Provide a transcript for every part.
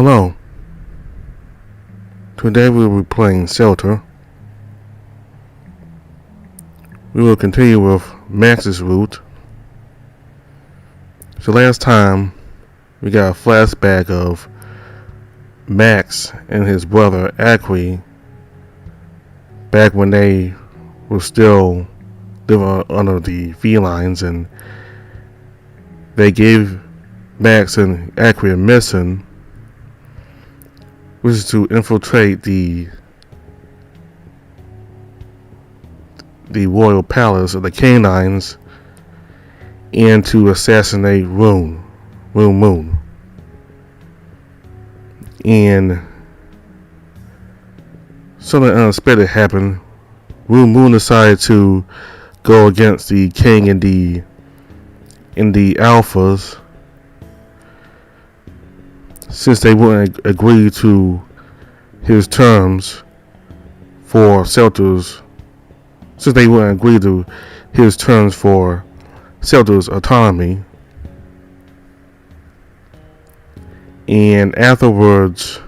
Hello. Today we will be playing Shelter. We will continue with Max's route. So last time we got a flashback of Max and his brother Acqui back when they were still living under the felines, and they gave Max and Acqui a mission, which is to infiltrate the royal palace of the canines and to assassinate Moon. And something unexpected happened. Moon decided to go against the king in the alphas, since they wouldn't agree to his terms for Shelter's autonomy. And afterwards,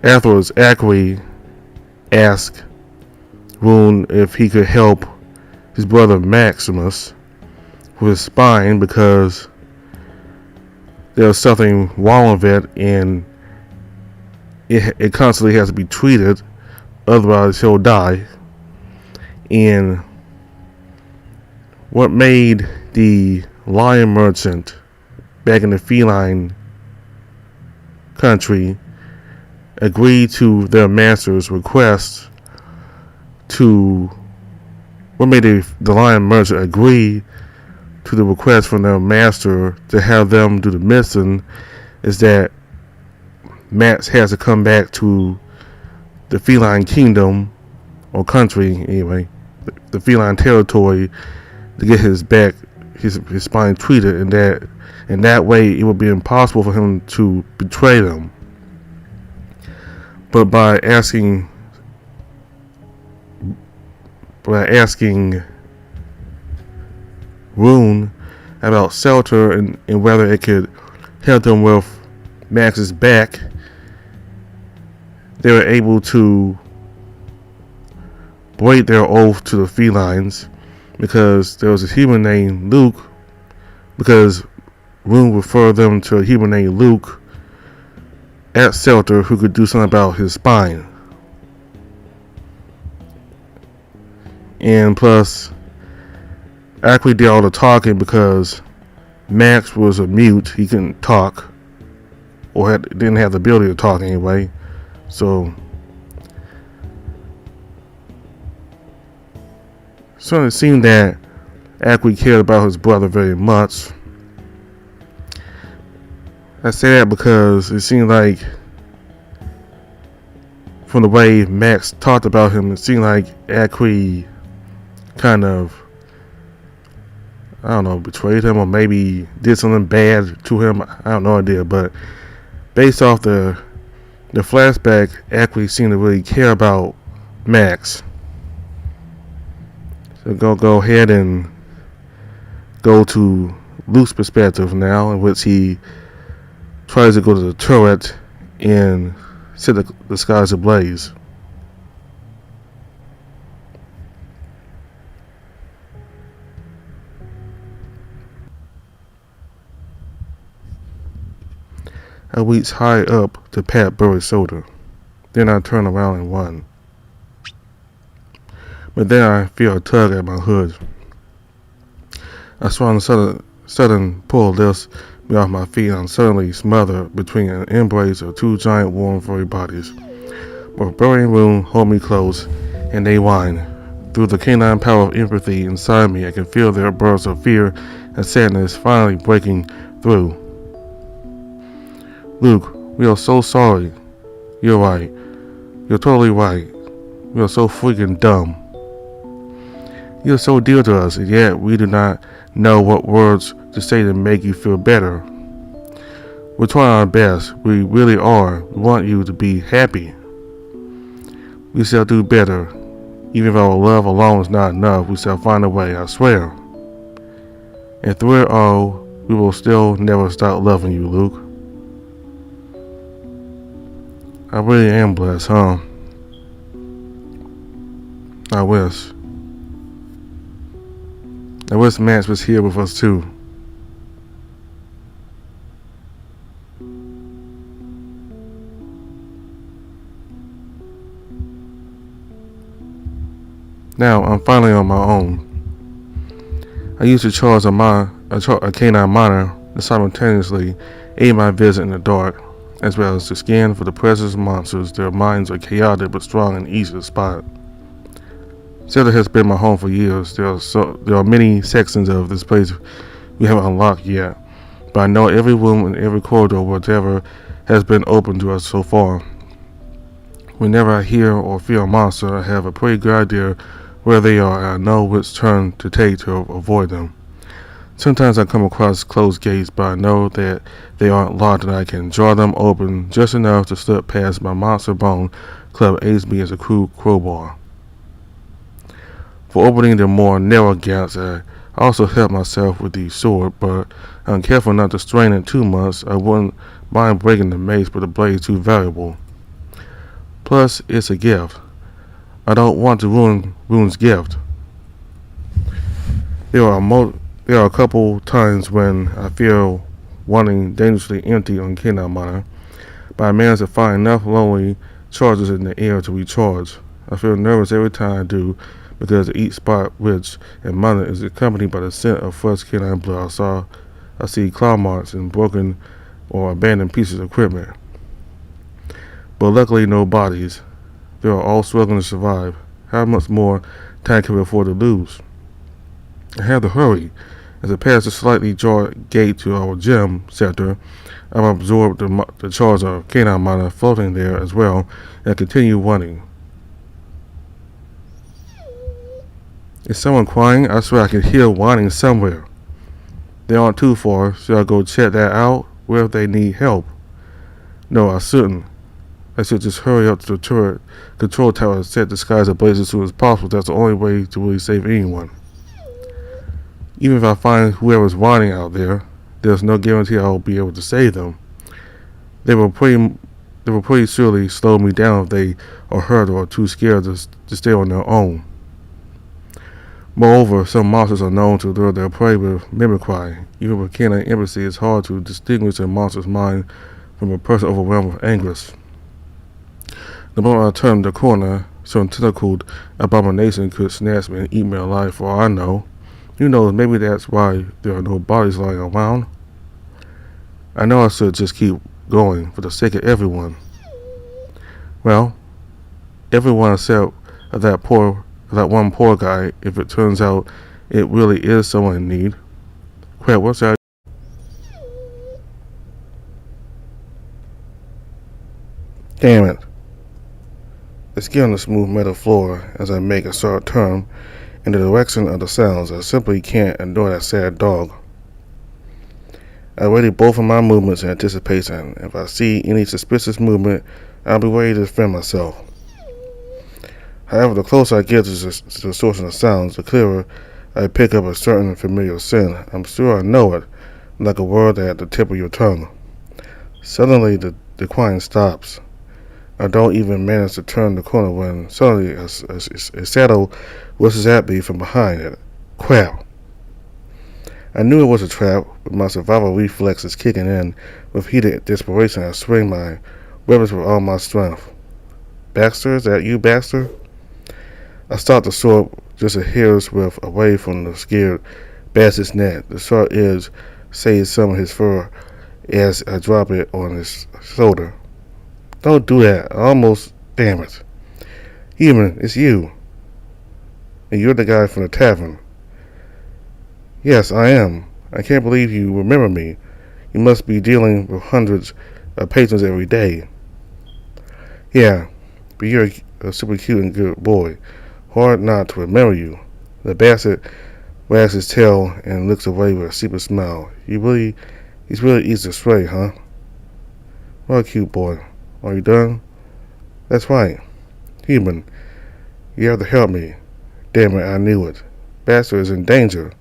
Acqui asked Moon if he could help his brother Maximus with his spine, because there was something wrong with it, and it constantly has to be treated, otherwise he'll die. And what made the lion merchant back in the feline country agree to their master's request what made the lion merchant agree to the request from their master to have them do the mission is that Max has to come back to the feline kingdom, or country anyway, the feline territory, to get his spine treated, and that way it would be impossible for him to betray them. But by asking Rune about Shelter and whether it could help them with Max's back, they were able to break their oath to the felines, because there was a human named Luke, because Rune referred them to a human named Luke at Shelter who could do something about his spine. And plus, Acqui did all the talking because Max was a mute. He couldn't talk, or didn't have the ability to talk anyway. So it seemed that Acqui cared about his brother very much. I say that because it seemed like, from the way Max talked about him, it seemed like Acqui kind of, I don't know, betrayed him, or maybe did something bad to him. I have no idea, but based off the flashback, Acqui seemed to really care about Max. So go ahead and go to Luke's perspective now, in which he tries to go to the turret and set the skies ablaze. I reached high up to pat Burry's shoulder. Then I turned around and run. But then I feel a tug at my hood. I saw a sudden pull lifts me off my feet, and I'm suddenly smothered between an embrace of two giant warm furry bodies. Both Burry and Rune hold me close, and they whine. Through the canine power of empathy inside me, I can feel their bursts of fear and sadness finally breaking through. Luke, we are so sorry. You're right. You're totally right. We are so freaking dumb. You're so dear to us, and yet we do not know what words to say to make you feel better. We're trying our best. We really are. We want you to be happy. We shall do better. Even if our love alone is not enough, we shall find a way, I swear. And through it all, we will still never stop loving you, Luke. I really am blessed, huh? I wish. I wish Max was here with us too. Now I'm finally on my own. I used to charge a canine monitor to simultaneously aid my vision in the dark, as well as to scan for the presence of monsters. Their minds are chaotic but strong and easy to spot. Zelda has been my home for years. There are many sections of this place we haven't unlocked yet, but I know every room and every corridor, whatever has been open to us so far. Whenever I hear or feel a monster, I have a pretty good idea where they are, and I know which turn to take to avoid them. Sometimes I come across closed gates, but I know that they aren't locked and I can draw them open just enough to slip past my monster bone club aids me as a crude crowbar. For opening the more narrow gaps, I also help myself with the sword, but I'm careful not to strain it too much. I wouldn't mind breaking the mace, but the blade is too valuable. Plus, it's a gift. I don't want to ruin Rune's gift. There are a couple times when I feel wanting dangerously empty on canine monitor, but I manage to find enough lonely charges in the air to recharge. I feel nervous every time I do, because each spot, which in monitor is accompanied by the scent of fresh canine blood. I see claw marks and broken or abandoned pieces of equipment, but luckily no bodies. They are all struggling to survive. How much more time can we afford to lose? I have to hurry. As I pass the slightly ajar gate to our gym sector, I've absorbed the charge of canine monitor floating there as well, and I continue running. Is someone crying? I swear I can hear whining somewhere. They aren't too far. Should I go check that out? Where if they need help? No, I shouldn't. I should just hurry up to the turret control tower and set the skies ablaze as soon as possible. That's the only way to really save anyone. Even if I find whoever's whining out there, there's no guarantee I'll be able to save them. They will pretty surely slow me down if they are hurt or too scared to stay on their own. Moreover, some monsters are known to lure their prey with mimicry. Even with canine empathy, it's hard to distinguish a monster's mind from a person overwhelmed with anguish. The moment I turned the corner, some tentacled abomination could snatch me and eat me alive for all I know. Who knows, maybe that's why there are no bodies lying around. I know I should just keep going for the sake of everyone. Well, everyone except that one poor guy, if it turns out it really is someone in need. Crap, what's that? Damn it. I ski on the smooth metal floor as I make a sharp turn in the direction of the sounds. I simply can't ignore that sad dog. I ready both of my movements in anticipation. If I see any suspicious movement, I'll be ready to defend myself. However, the closer I get to the source of the sounds, the clearer I pick up a certain familiar scent. I'm sure I know it, like a word at the tip of your tongue. Suddenly, the crying stops. I don't even manage to turn the corner when suddenly a shadow rushes at me from behind it. Crap! I knew it was a trap, with my survival reflexes kicking in. With heated desperation, I swing my weapons with all my strength. Baxter, is that you, Baxter? I stop the sword just a hair's width away from the scared bastard's neck. The sharp edge saves some of his fur as I drop it on his shoulder. Don't do that. Damn it. Human, it's you. And you're the guy from the tavern. Yes, I am. I can't believe you remember me. You must be dealing with hundreds of patrons every day. Yeah, but you're a super cute and good boy. Hard not to remember you. The bastard wags his tail and looks away with a secret smile. He's really easy to stray, huh? Well, cute boy. Are you done? That's right. Human, you have to help me. Damn it, I knew it. Baxter is in danger.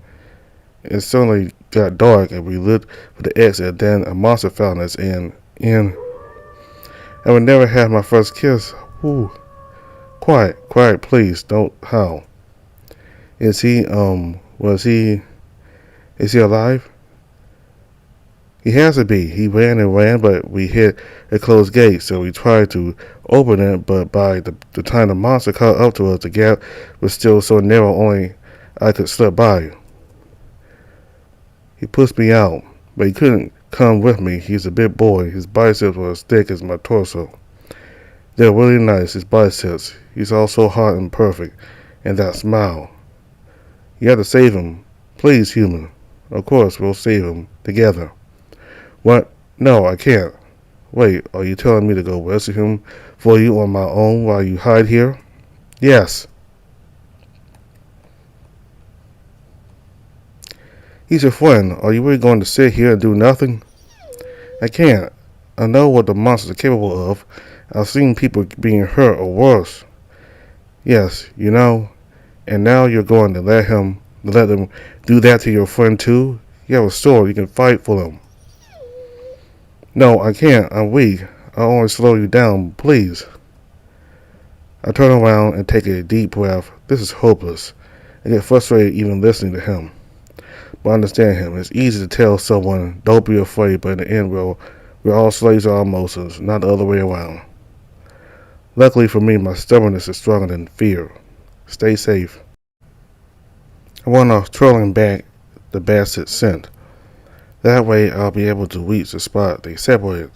It's certainly got dark and we looked for the exit. Then a monster found us and I would never have my first kiss. Ooh. Quiet, please. Don't howl. Is he alive? He has to be. He ran and ran, but we hit a closed gate, so we tried to open it, but by the time the monster caught up to us, the gap was still so narrow only I could slip by. He pushed me out, but he couldn't come with me. He's a big boy. His biceps were as thick as my torso. They're really nice, his biceps. He's all so hot and perfect. And that smile. You have to save him. Please, human. Of course, we'll save him. Together. What? No, I can't. Wait, are you telling me to go rescue him for you on my own while you hide here? Yes. He's your friend. Are you really going to sit here and do nothing? I can't. I know what the monsters are capable of. I've seen people being hurt or worse. Yes, you know. And now you're going to let them do that to your friend too? You have a sword. You can fight for them. No, I can't. I'm weak. I'll only slow you down. Please. I turn around and take a deep breath. This is hopeless. I get frustrated even listening to him. But I understand him. It's easy to tell someone, don't be afraid, but in the end, we're all slaves to our emotions, not the other way around. Luckily for me, my stubbornness is stronger than fear. Stay safe. I went off trolling back the basset scent. That way I'll be able to reach the spot they separated.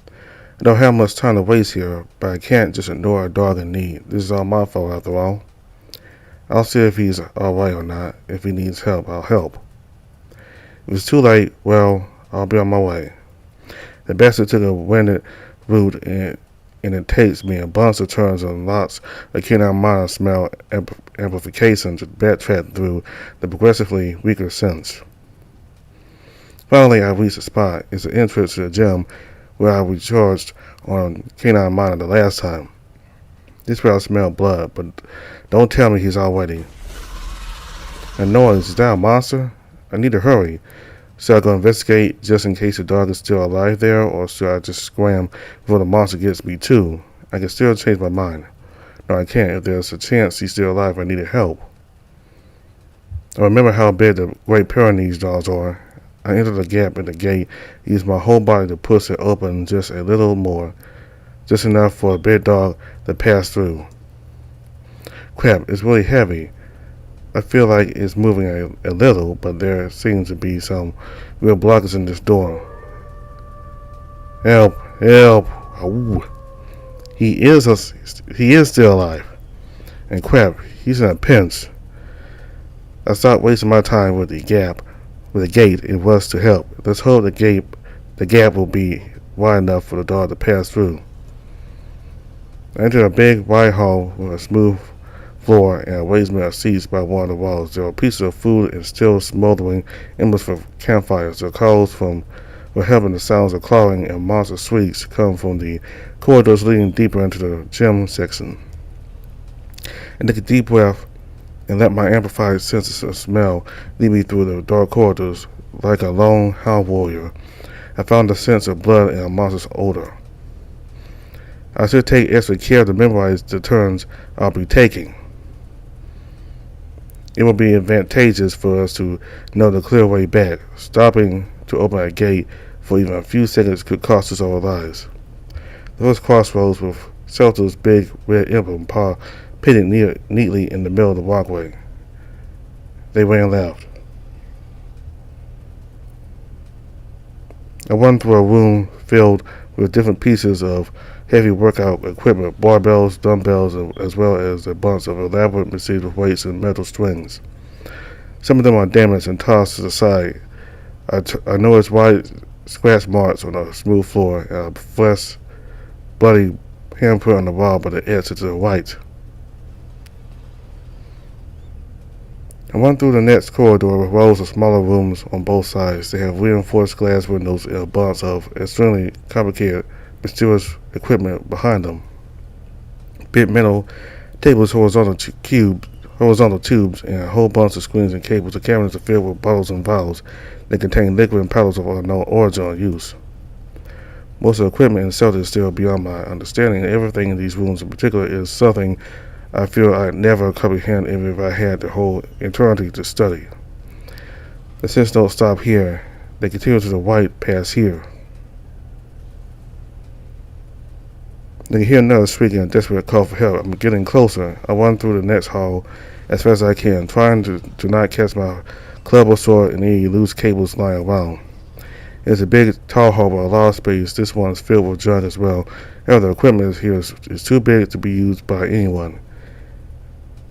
I don't have much time to waste here, but I can't just ignore a dog in need. This is all my fault after all. I'll see if he's alright or not. If he needs help, I'll help. If it's too late, well, I'll be on my way. The basset took a winded route and it takes me a bunch of turns and lots of canine monitor smell amplification to backtrack through the progressively weaker scents. Finally, I reached the spot. It's the entrance to the gym where I recharged on canine monitor last time. This is where I smell blood, but don't tell me he's already. A noise. Is that a monster? I need to hurry. Should I go investigate just in case the dog is still alive there, or should I just scram before the monster gets me too? I can still change my mind. No, I can't. If there's a chance he's still alive, I needed help. I remember how big the Great Pyrenees dogs are. I entered the gap in the gate, used my whole body to push it open just a little more, just enough for a big dog to pass through. Crap, it's really heavy. I feel like it's moving a little, but there seems to be some real blockers in this door. Help! Ooh. He is still alive. And crap, he's in a pinch. I stopped wasting my time with the gate. It was to help. Let's hope the gap will be wide enough for the dog to pass through. I entered a big wide hall with a smooth floor and a arrangement of seats by one of the walls. There were pieces of food and still smoldering embers from campfires. The calls were helping. The sounds of clawing and monster shrieks come from the corridors leading deeper into the gym section. I took a deep breath and let my amplified senses of smell lead me through the dark corridors like a lone hound warrior. I found a sense of blood and a monster's odor. I should take extra care to memorize the turns I'll be taking. It will be advantageous for us to know the clear way back. Stopping to open a gate for even a few seconds could cost us our lives. The first crossroads with Shelter's big red emblem paw pitted neatly in the middle of the walkway. They ran left. I went through a room filled with different pieces of heavy workout equipment, barbells, dumbbells, as well as a bunch of elaborate machines with weights and metal strings. Some of them are damaged and tossed to the side. I noticed wide scratch marks on a smooth floor and a fresh, bloody handprint on the wall by the edge to the right. I went through the next corridor with rows of smaller rooms on both sides. They have reinforced glass windows and a bunch of extremely complicated, mysterious equipment behind them. Big metal tables, horizontal cubes horizontal tubes, and a whole bunch of screens and cables. The cabinets are filled with bottles and vials that contain liquid and powders of unknown origin or use. Most of the equipment in Celtic is still beyond my understanding. Everything in these rooms in particular is something I feel I'd never comprehend even if I had the whole eternity to study. The scents don't stop here. They continue to the right past here. They can hear another shrieking and desperate call for help. I'm getting closer. I run through the next hall as fast as I can, trying to not catch my club or sword in any loose cables lying around. It's a big, tall hall with a lot of space. This one is filled with junk as well. However, the equipment here is too big to be used by anyone.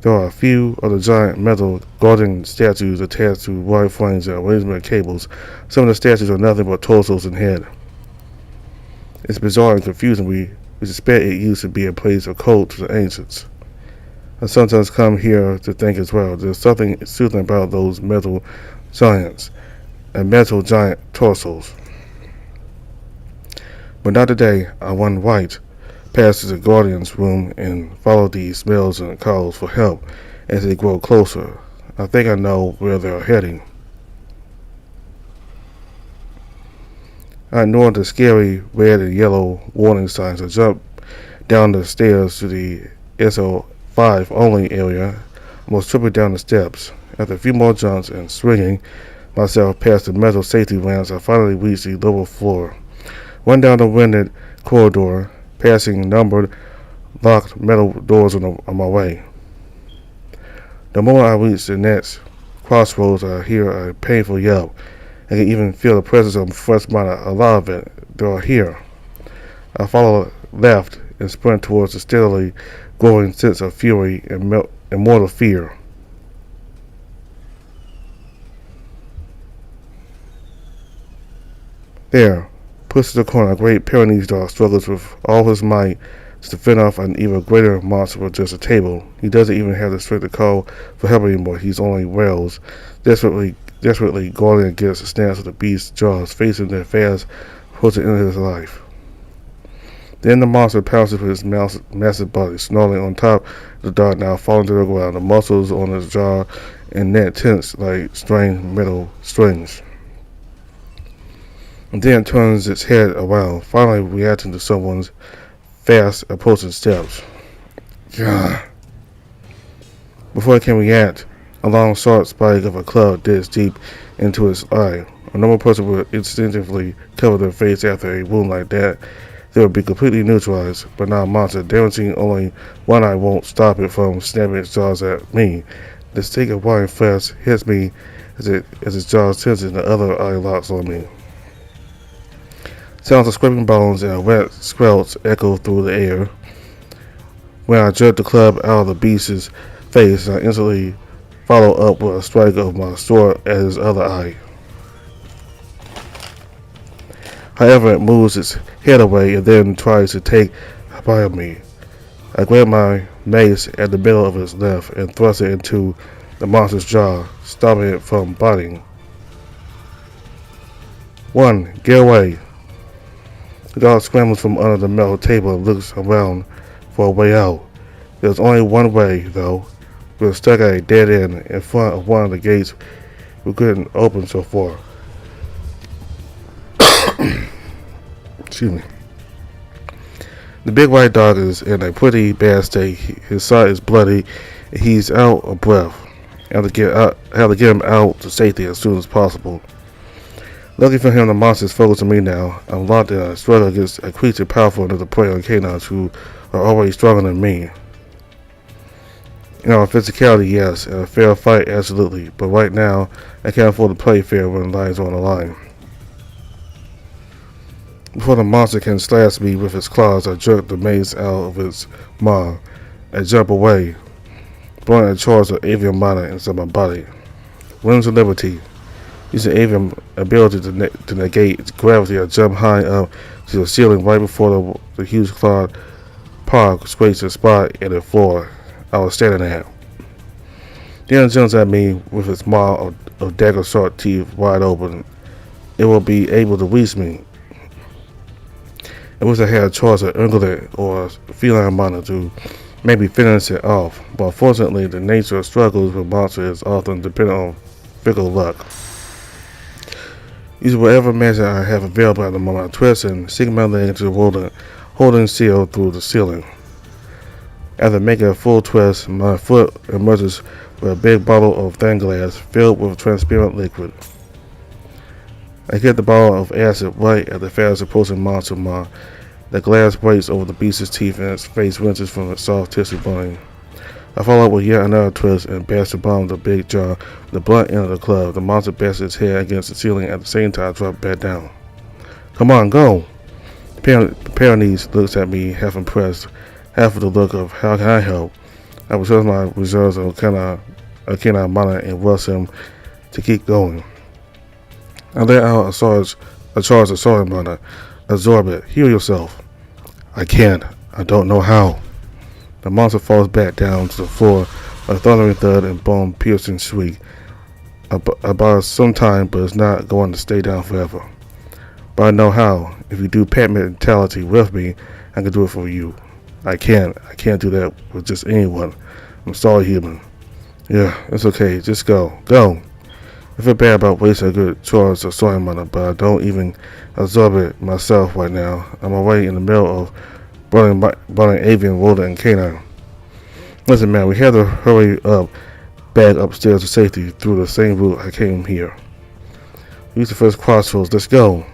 There are a few of the giant metal guardian statues attached to wire frames and arrangement of cables. Some of the statues are nothing but torsos and head. It's bizarre and confusing. We suspect it used to be a place of cult to the ancients. I sometimes come here to think as well. There's something soothing about those metal giants and metal giant torsos. But not today. I run right past the guardian's room and follow the smells and calls for help as they grow closer. I think I know where they're heading. I ignore the scary red and yellow warning signs. I jump down the stairs to the SO5 only area, almost tripping down the steps. After a few more jumps and swinging myself past the metal safety ramps, I finally reach the lower floor. Run down the winded corridor, passing numbered, locked metal doors on my way. The moment I reach the next crossroads, I hear a painful yelp. I can even feel the presence of fresh matter. A lot of it. They are here. I follow left and sprint towards the steadily growing sense of fury and mortal fear. There, pushed to the corner, a great Pyrenees dog struggles with all his might to fend off an even greater monster with just a table. He doesn't even have the strength to call for help anymore. He's only wails, desperately guarding against the snaps of the beast's jaws, facing their fast approaching into his life. Then the monster pounces with his massive body, snarling on top of the dog, now falling to the ground, the muscles on his jaw and neck tense like strained metal strings. And then it turns its head around, finally reacting to someone's fast approaching steps. God. Before it can react, a long sharp spike of a club digs deep into its eye. A normal person would instinctively cover their face after a wound like that. They would be completely neutralized, but not a monster. Damaging only one eye won't stop it from snapping its jaws at me. The stick of wire flesh hits me as its jaws tense and the other eye locks on me. Sounds of scraping bones and a wet squelch echo through the air. When I jerk the club out of the beast's face, I instantly follow up with a strike of my sword at his other eye. However, it moves its head away and then tries to take a bite of me. I grab my mace at the middle of its left and thrust it into the monster's jaw, stopping it from biting. One, get away. The dog scrambles from under the metal table and looks around for a way out. There's only one way, though. We're stuck at a dead end in front of one of the gates we couldn't open so far. Excuse me. The big white dog is in a pretty bad state. His side is bloody and he's out of breath. I have to get him out to safety as soon as possible. Lucky for him, the monster is focused on me now. I'm locked in a struggle against a creature powerful enough to prey on canines who are already stronger than me. In our physicality, yes, and a fair fight, absolutely. But right now, I can't afford to play fair when lives are on the line. Before the monster can slash me with its claws, I jerk the mace out of its maw and jump away, blowing a charge of avian mana inside my body. Wings of liberty. Using avian ability to negate its gravity, I jump high up to the ceiling right before the huge clawed paw scrapes the spot in the floor I was standing at. Then it jumps at me with its maw of dagger-sharp teeth wide open. It will be able to reach me. I wish I had a choice of ungulate or feline mana to maybe finish it off. But fortunately, the nature of struggles with monsters is often dependent on fickle luck. Use whatever magic I have available at the moment. I twist and sink my leg into the holding seal through the ceiling. After making a full twist, my foot emerges with a big bottle of thin glass filled with transparent liquid. I get the bottle of acid right at the fast approaching monster maw. The glass breaks over the beast's teeth and its face wrenches from its soft tissue bone. I follow up with yet another twist and bash the bottom of the big jar with the blunt end of the club. The monster bashes its head against the ceiling at the same time drops back down. Come on, go! Pyrenees looks at me half impressed, half with the look of how can I help? I reserve my reserves of canine mana and rush him to keep going. I let out a charge of soil mana. Absorb it. Heal yourself. I can't. I don't know how. The monster falls back down to the floor, a thundering thud and bone-piercing shriek. About some time, but it's not going to stay down forever. But I know how. If you do pet mentality with me, I can do it for you. I can't do that with just anyone. I'm sorry, human. Yeah, it's okay. Just go. Go. I feel bad about wasting a good charge of soil mana, but I don't even absorb it myself right now. I'm already in the middle of burning avian, rodent, and canine. Listen, man, we have to hurry up, back upstairs to safety through the same route I came here. Use the first crossroads. Let's go.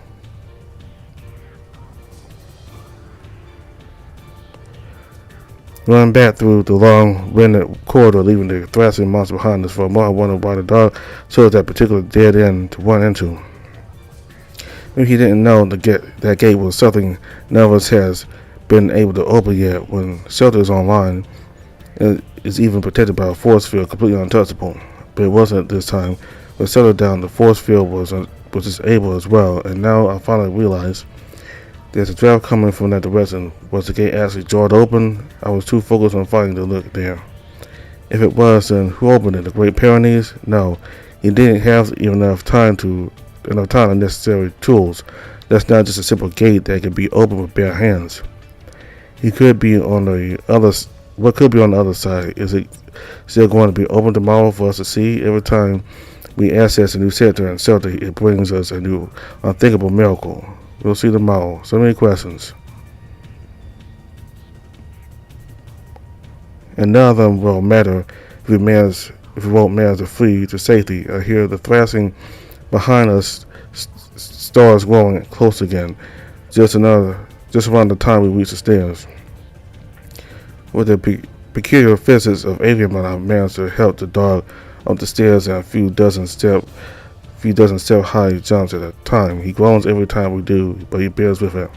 Running back through the long, winded corridor, leaving the thrashing monster behind us. For a moment, I wondered why the dog chose that particular dead end to run into. Maybe he didn't know that gate was something none of us has been able to open yet. When shelter is online, it is even protected by a force field completely untouchable. But it wasn't this time. When settled down, the force field was disabled as well, and now I finally realized there's a draft coming from that direction. Was the gate actually jarred open? I was too focused on fighting to look there. If it was, then who opened it? The Great Pyrenees? No, he didn't have enough time and necessary tools. That's not just a simple gate that can be opened with bare hands. He could be on the other. What could be on the other side? Is it still going to be open tomorrow for us to see? Every time we access a new sector and shelter, it brings us a new unthinkable miracle. We'll see tomorrow. So many questions. And none of them will matter if we won't manage to flee to safety. I hear the thrashing behind us, stars glowing close again. Just around the time we reach the stairs. With the peculiar physics of avian mana, I managed to help the dog up the stairs and a few dozen step high jumps at a time. He groans every time we do, but he bears with it.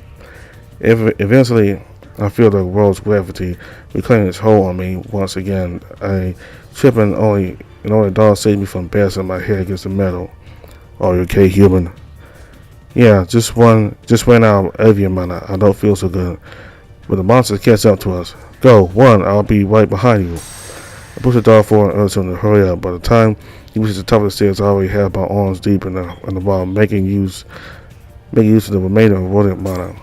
Eventually, I feel the world's gravity reclaiming its hold on me once again. I trip and only the dog saved me from bashing my head against the metal. Are you okay, human? Yeah, just ran out of avian mana. I don't feel so good. But the monsters catch up to us. Go, one, I'll be right behind you. I push the dog forward and urge him to hurry up. By the time he reaches the top of the stairs, I already have my arms deep in the wall, making use of the remainder of rodent mana.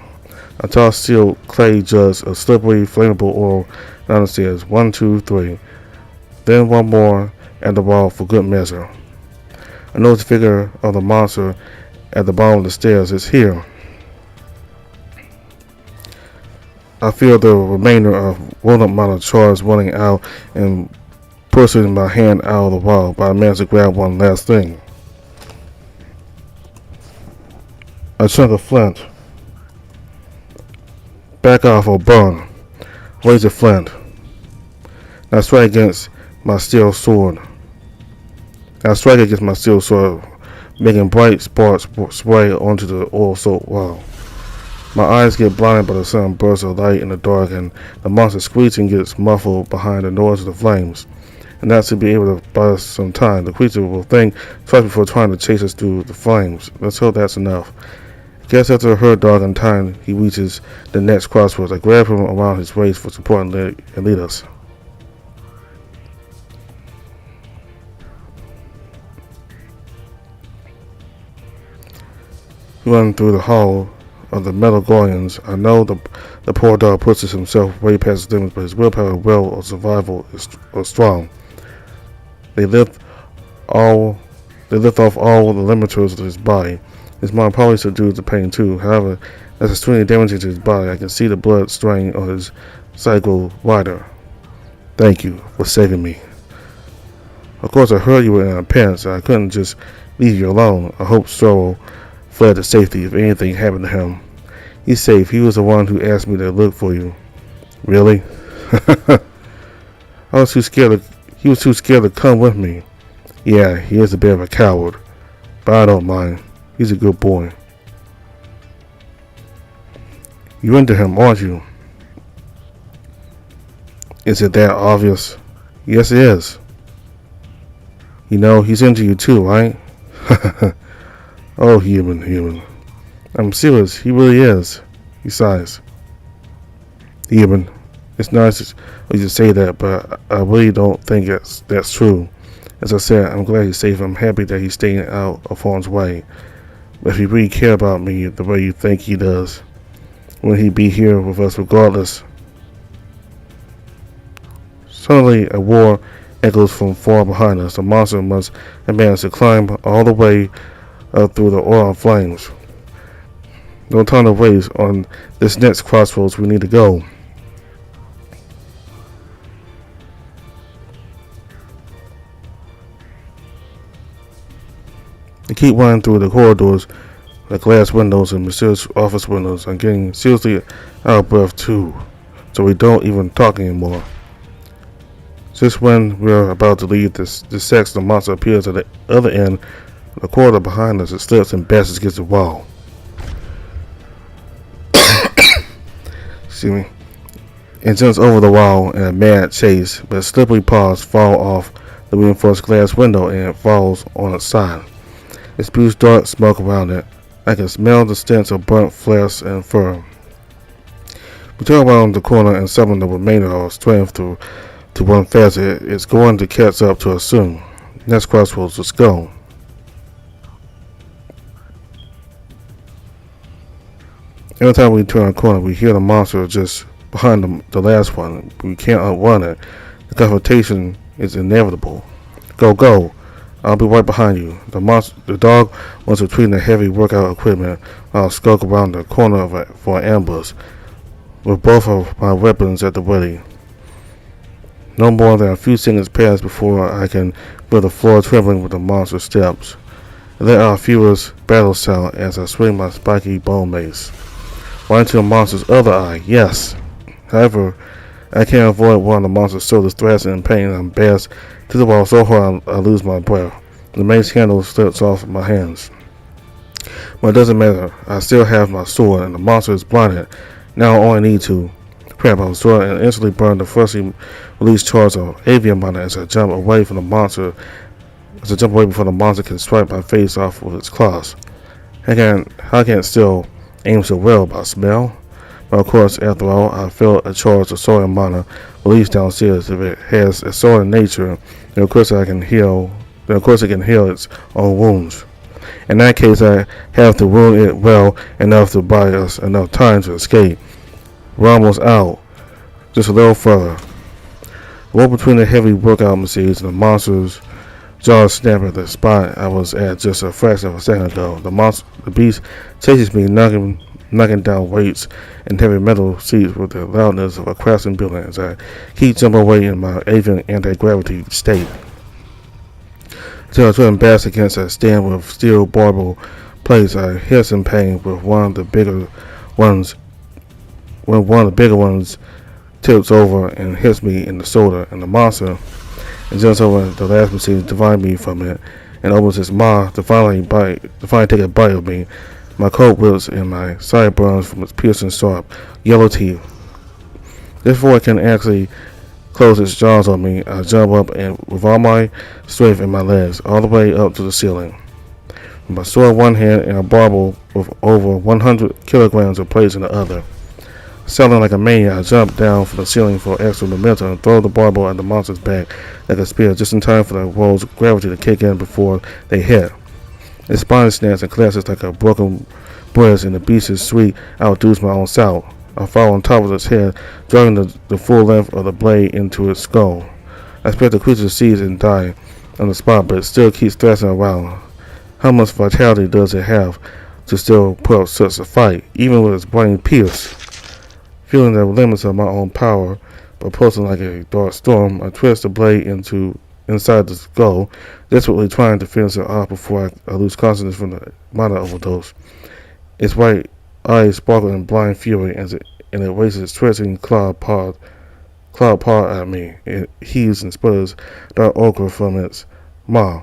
I toss sealed clay jugs of slippery, flammable oil down the stairs. 1, 2, 3. Then one more at the wall for good measure. I notice the figure of the monster at the bottom of the stairs. It's here. I feel the remainder of rodent mana charge running out and pushing my hand out of the wall, but I managed to grab one last thing. A chunk of flint. Back off or burn. Raise the flint. Now strike against my steel sword. Making bright sparks spray onto the oil-soaked wall. My eyes get blinded by the sudden burst of light in the dark, and the monster's screeching gets muffled behind the noise of the flames. And that's to be able to buy us some time. The creature will think twice before trying to chase us through the flames. Let's hope that's enough. I guess after a herd dog in time, he reaches the next crossroads. I grab him around his waist for support and lead us. We run through the hall of the metal guardians. I know the poor dog pushes himself way past his limits, but his will of survival is strong. They lift off all the limiters of his body. His mind probably subdues the pain too. However, as extremely damaging to his body, I can see the blood strain on his cycle wider. Thank you for saving me. Of course, I heard you were in a panic, I couldn't just leave you alone. I hope Stroll fled to safety if anything happened to him. He's safe. He was the one who asked me to look for you. Really? He was too scared to come with me. Yeah, he is a bit of a coward, but I don't mind. He's a good boy. You're into him, aren't you? Is it that obvious? Yes, it is. You know, he's into you too, right? Oh, human. I'm serious, he really is. He sighs. Human. It's nice of you to say that, but I really don't think that's true. As I said, I'm glad he's safe. I'm happy that he's staying out of harm's way. But if he really cared about me the way you think he does, wouldn't he be here with us regardless? Suddenly, a roar echoes from far behind us. The monster must have managed to climb all the way up through the aura of flames. No time to waste. On this next crossroads we need to go. They keep running through the corridors, the glass windows and mysterious office windows. I'm getting seriously out of breath too, so we don't even talk anymore. Just when we're about to leave this section, the monster appears at the other end of the corridor behind us. It slips and bashes against the wall. Excuse me. It jumps over the wall in a mad chase, but slippery paws fall off the reinforced glass window and it falls on its side. It spews dark smoke around it. I can smell the stench of burnt flesh and fur. We turn around the corner and summon the remainder of our strength to run faster. It's going to catch up to us soon. Next crossroads, let's go. Every time we turn a corner, we hear the monster just behind the last one. We can't outrun it. The confrontation is inevitable. Go. I'll be right behind you. The dog was retrieving the heavy workout equipment while I skulk around the corner for an ambush, with both of my weapons at the ready. No more than a few seconds pass before I can feel the floor trembling with the monster's steps. And let out a furious battle sound as I swing my spiky bone mace. Right into the monster's other eye, yes. However, I can't avoid one of the monster's shoulders thrashing in pain. I'm bashed to the wall so hard I lose my breath. The mace handle slips off my hands. But it doesn't matter. I still have my sword and the monster is blinded. Now I only need to grab my sword and instantly burn the freshly released charge of avian mana as I jump away from the monster. As I jump away before the monster can swipe my face off with its claws. I can't still aim so well by smell. But of course, after all, I feel a charge of soil mana released downstairs. If it has a soil in nature, then of course it can heal its own wounds. In that case, I have to wound it well enough to buy us enough time to escape. We're almost out. Just a little further. The wall between the heavy workout machines and the monster's jaws snap at the spot I was at just a fraction of a second ago. The beast chases me, knocking down weights and heavy metal seats with the loudness of a crashing building as I keep jumping away in my avian anti-gravity state. Until I turn back against a stand with steel barbed plates, I hiss in pain with one of the bigger ones tips over and hits me in the shoulder, and the monster jumps over the last machine to divide me from it and opens its maw to finally take a bite of me. My coat wilts and my side burns from its piercing sharp yellow teeth. Before it can actually close its jaws on me, I jump up and with all my strength in my legs, all the way up to the ceiling. With my sword in one hand and a barbel with over 100 kilograms of plates in the other. Sounding like a maniac, I jump down from the ceiling for extra momentum and throw the barbel at the monster's back like a spear, just in time for the roll's gravity to kick in before they hit. Its spine snaps and collapses like a broken breast, and the beast's shriek outdoes my own shout. I fall on top of its head, driving the full length of the blade into its skull. I expect the creature to seize and die on the spot, but it still keeps thrashing around. How much vitality does it have to still put up such a fight, even with its brain pierced? Feeling the limits of my own power, but pulsing like a dark storm, I twist the blade inside the skull, desperately trying to finish it off before I lose consciousness from the mana overdose. Its white eyes sparkle in blind fury and it raises its twisting clawed paw at me. It heaves and sputters dark ochre from its maw.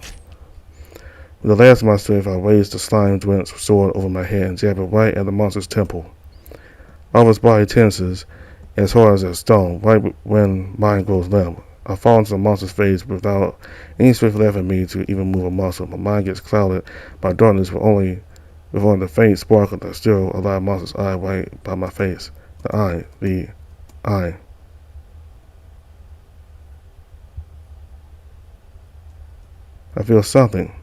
With the last of my strength, I raise the slime-drenched sword over my head and jab it right at the monster's temple. All of its body tenses as hard as a stone, right when mine grows limp. I fall into the monster's face without any strength left in me to even move a muscle. My mind gets clouded by darkness with only the faint sparkle that still alive monster's eye right by my face. The eye. I feel something.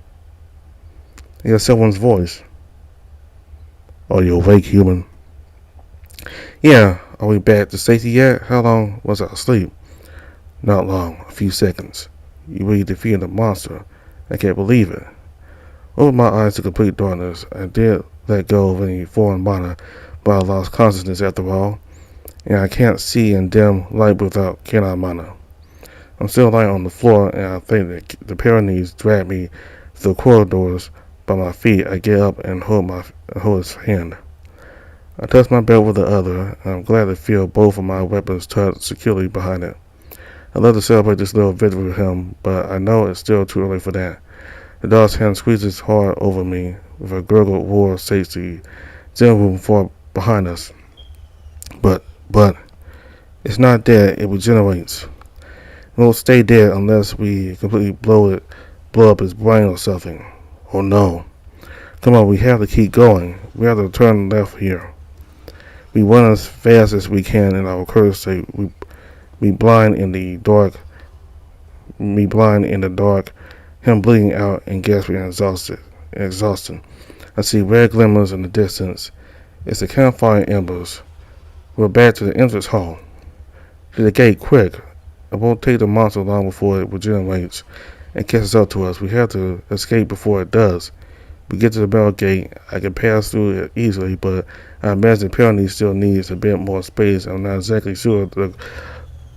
I hear someone's voice. Are you awake, human? Yeah, are we back to safety yet? How long was I asleep? Not long, a few seconds. You really defeated the monster. I can't believe it. Opened my eyes to complete darkness. I did let go of any foreign mana, but I lost consciousness after all, and I can't see in dim light without canine mana. I'm still lying on the floor, and I think that the Pyrenees drag me through the corridors by my feet. I get up and hold his hand. I touch my belt with the other, and I'm glad to feel both of my weapons tucked securely behind it. I'd love to celebrate this little victory with him, but I know it's still too early for that. The dog's hand squeezes hard over me with a gurgled roar shakes the gym room far behind us. But it's not dead, it regenerates. It won't stay dead unless we completely blow up his brain or something. Oh no. Come on, we have to keep going. We have to turn left here. We run as fast as we can in our curse state. We blind in the dark, him bleeding out and gasping and exhausted. I see red glimmers in the distance. It's the campfire embers. We're back to the entrance hall. To the gate, quick. It won't take the monster long before it regenerates and catches up to us. We have to escape before it does. We get to the metal gate. I can pass through it easily, but I imagine Pyrenees still needs a bit more space. I'm not exactly sure the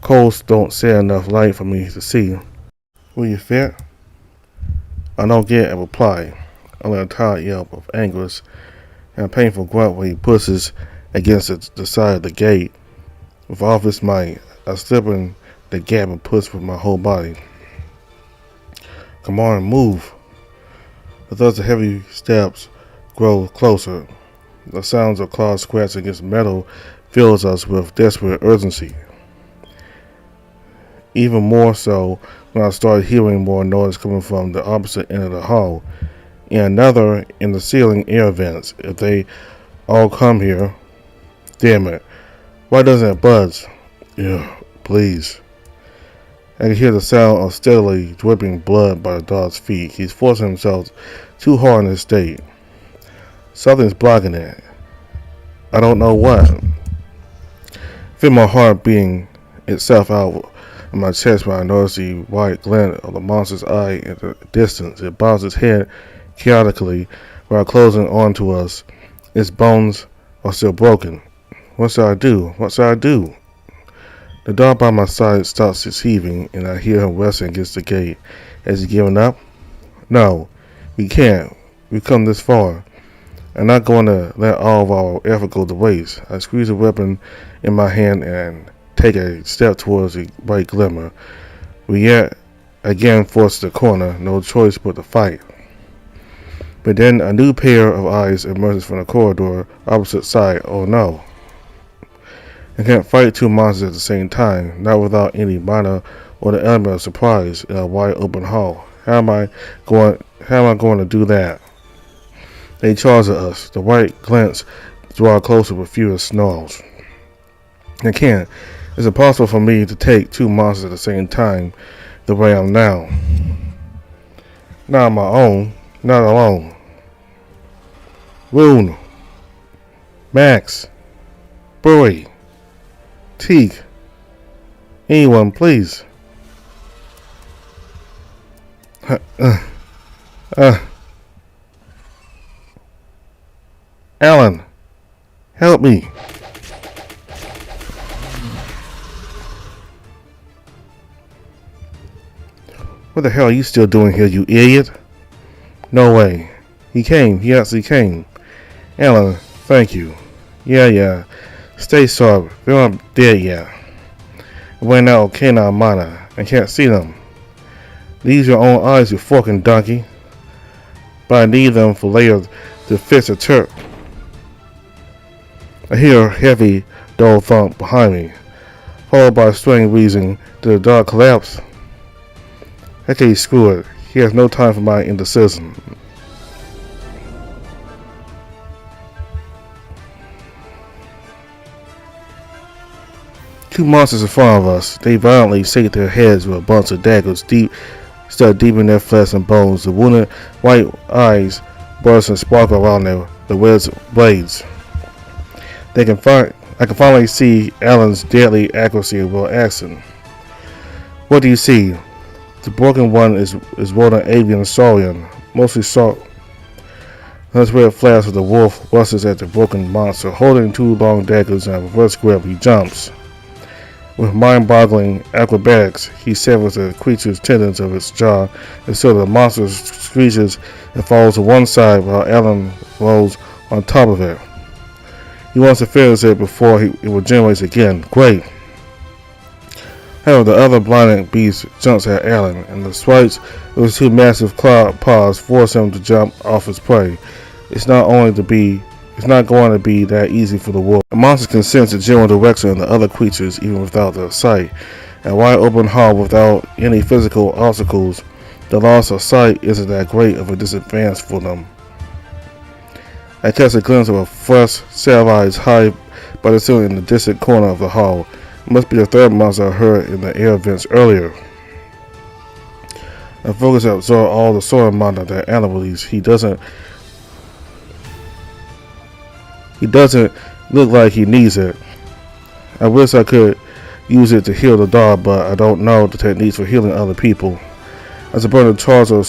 coals don't share enough light for me to see. Will you fit? I don't get a reply, only a tired yelp of anguish and a painful grunt when he pushes against the side of the gate. With all of his might, I slip in the gap and push with my whole body. Come on, move. The thuds of heavy steps grow closer. The sounds of claws scratching against metal fills us with desperate urgency. Even more so when I started hearing more noise coming from the opposite end of the hall, and another in the ceiling air vents. If they all come here, damn it, why doesn't it budge? Yeah, please. I can hear the sound of steadily dripping blood by the dog's feet. He's forcing himself too hard in his state. Something's blocking it. I don't know what. Feel my heart beating itself out in my chest when I notice the white glint of the monster's eye in the distance. It bows its head chaotically while closing onto us. Its bones are still broken. What shall I do? What shall I do? The dog by my side stops his heaving, and I hear him wrestling against the gate. Has he given up? No, we can't. We've come this far. I'm not going to let all of our effort go to waste. I squeeze the weapon in my hand and take a step towards the white glimmer. We yet again force the corner, no choice but to fight. But then a new pair of eyes emerges from the corridor opposite side. Oh no. I can't fight two monsters at the same time, not without any mana or the element of surprise in a wide open hall. How am I going to do that? They charge at us. The white glints draw closer with furious snarls. I can't. It's impossible for me to take two monsters at the same time the way I'm now. Not on my own. Not alone. Rune. Max, Bowie, Teague, anyone, please. Alan, help me. What the hell are you still doing here, you idiot? No way. He came. He actually came. Alan, thank you. Yeah. Stay sober. They're not dead yet. I went out Cana Mana. I can't see them. Use your own eyes, you fucking donkey. But I need them for later to fix the turret. I hear a heavy, dull thump behind me, followed by a strange wheezing to the dark collapse. Okay, screw it. He has no time for my indecision. Two monsters in front of us. They violently shake their heads with a bunch of daggers stuck deep in their flesh and bones. The wounded white eyes burst and sparkle around the wedge blades. I can finally see Alan's deadly accuracy while asking, "What do you see?" The broken one is rodent avian saurian, mostly salt. Another red flash of the wolf rushes at the broken monster, holding two long daggers and a reverse grip. He jumps. With mind-boggling acrobatics, he severs the creature's tendons of its jaw, and so the monster screeches and falls to one side while Alan rolls on top of it. He wants to finish it before it regenerates again. Great! However, the other blinding beast jumps at Alan, and the swipes of his two massive clawed paws force him to jump off his prey. It's not going to be that easy for the wolf. The monster can sense the general direction of the other creatures even without their sight. In a wide open hall without any physical obstacles, the loss of sight isn't that great of a disadvantage for them. I catch a glimpse of a fresh satellite high by the ceiling in the distant corner of the hall. It must be the third monster I heard in the air vents earlier. I focus to absorb all the solar mana that Alan released. He doesn't look like he needs it. I wish I could use it to heal the dog, but I don't know the techniques for healing other people. As I burn the charge of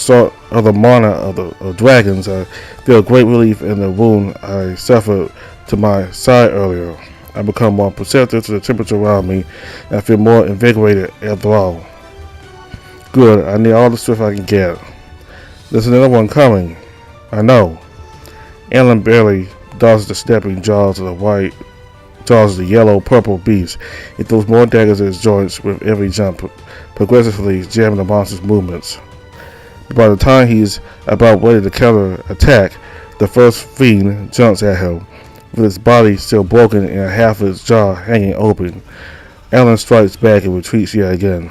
the mana of dragons, I feel great relief in the wound I suffered to my side earlier. I become more perceptive to the temperature around me, and I feel more invigorated after all. Good, I need all the strength I can get. There's another one coming. I know. Alan barely dodges the snapping jaws of the yellow-purple beast. He throws more daggers at his joints with every jump, progressively jamming the monster's movements. But by the time he's about ready to counter-attack, the first fiend jumps at him, with his body still broken and half of his jaw hanging open. Alan strikes back and retreats yet again.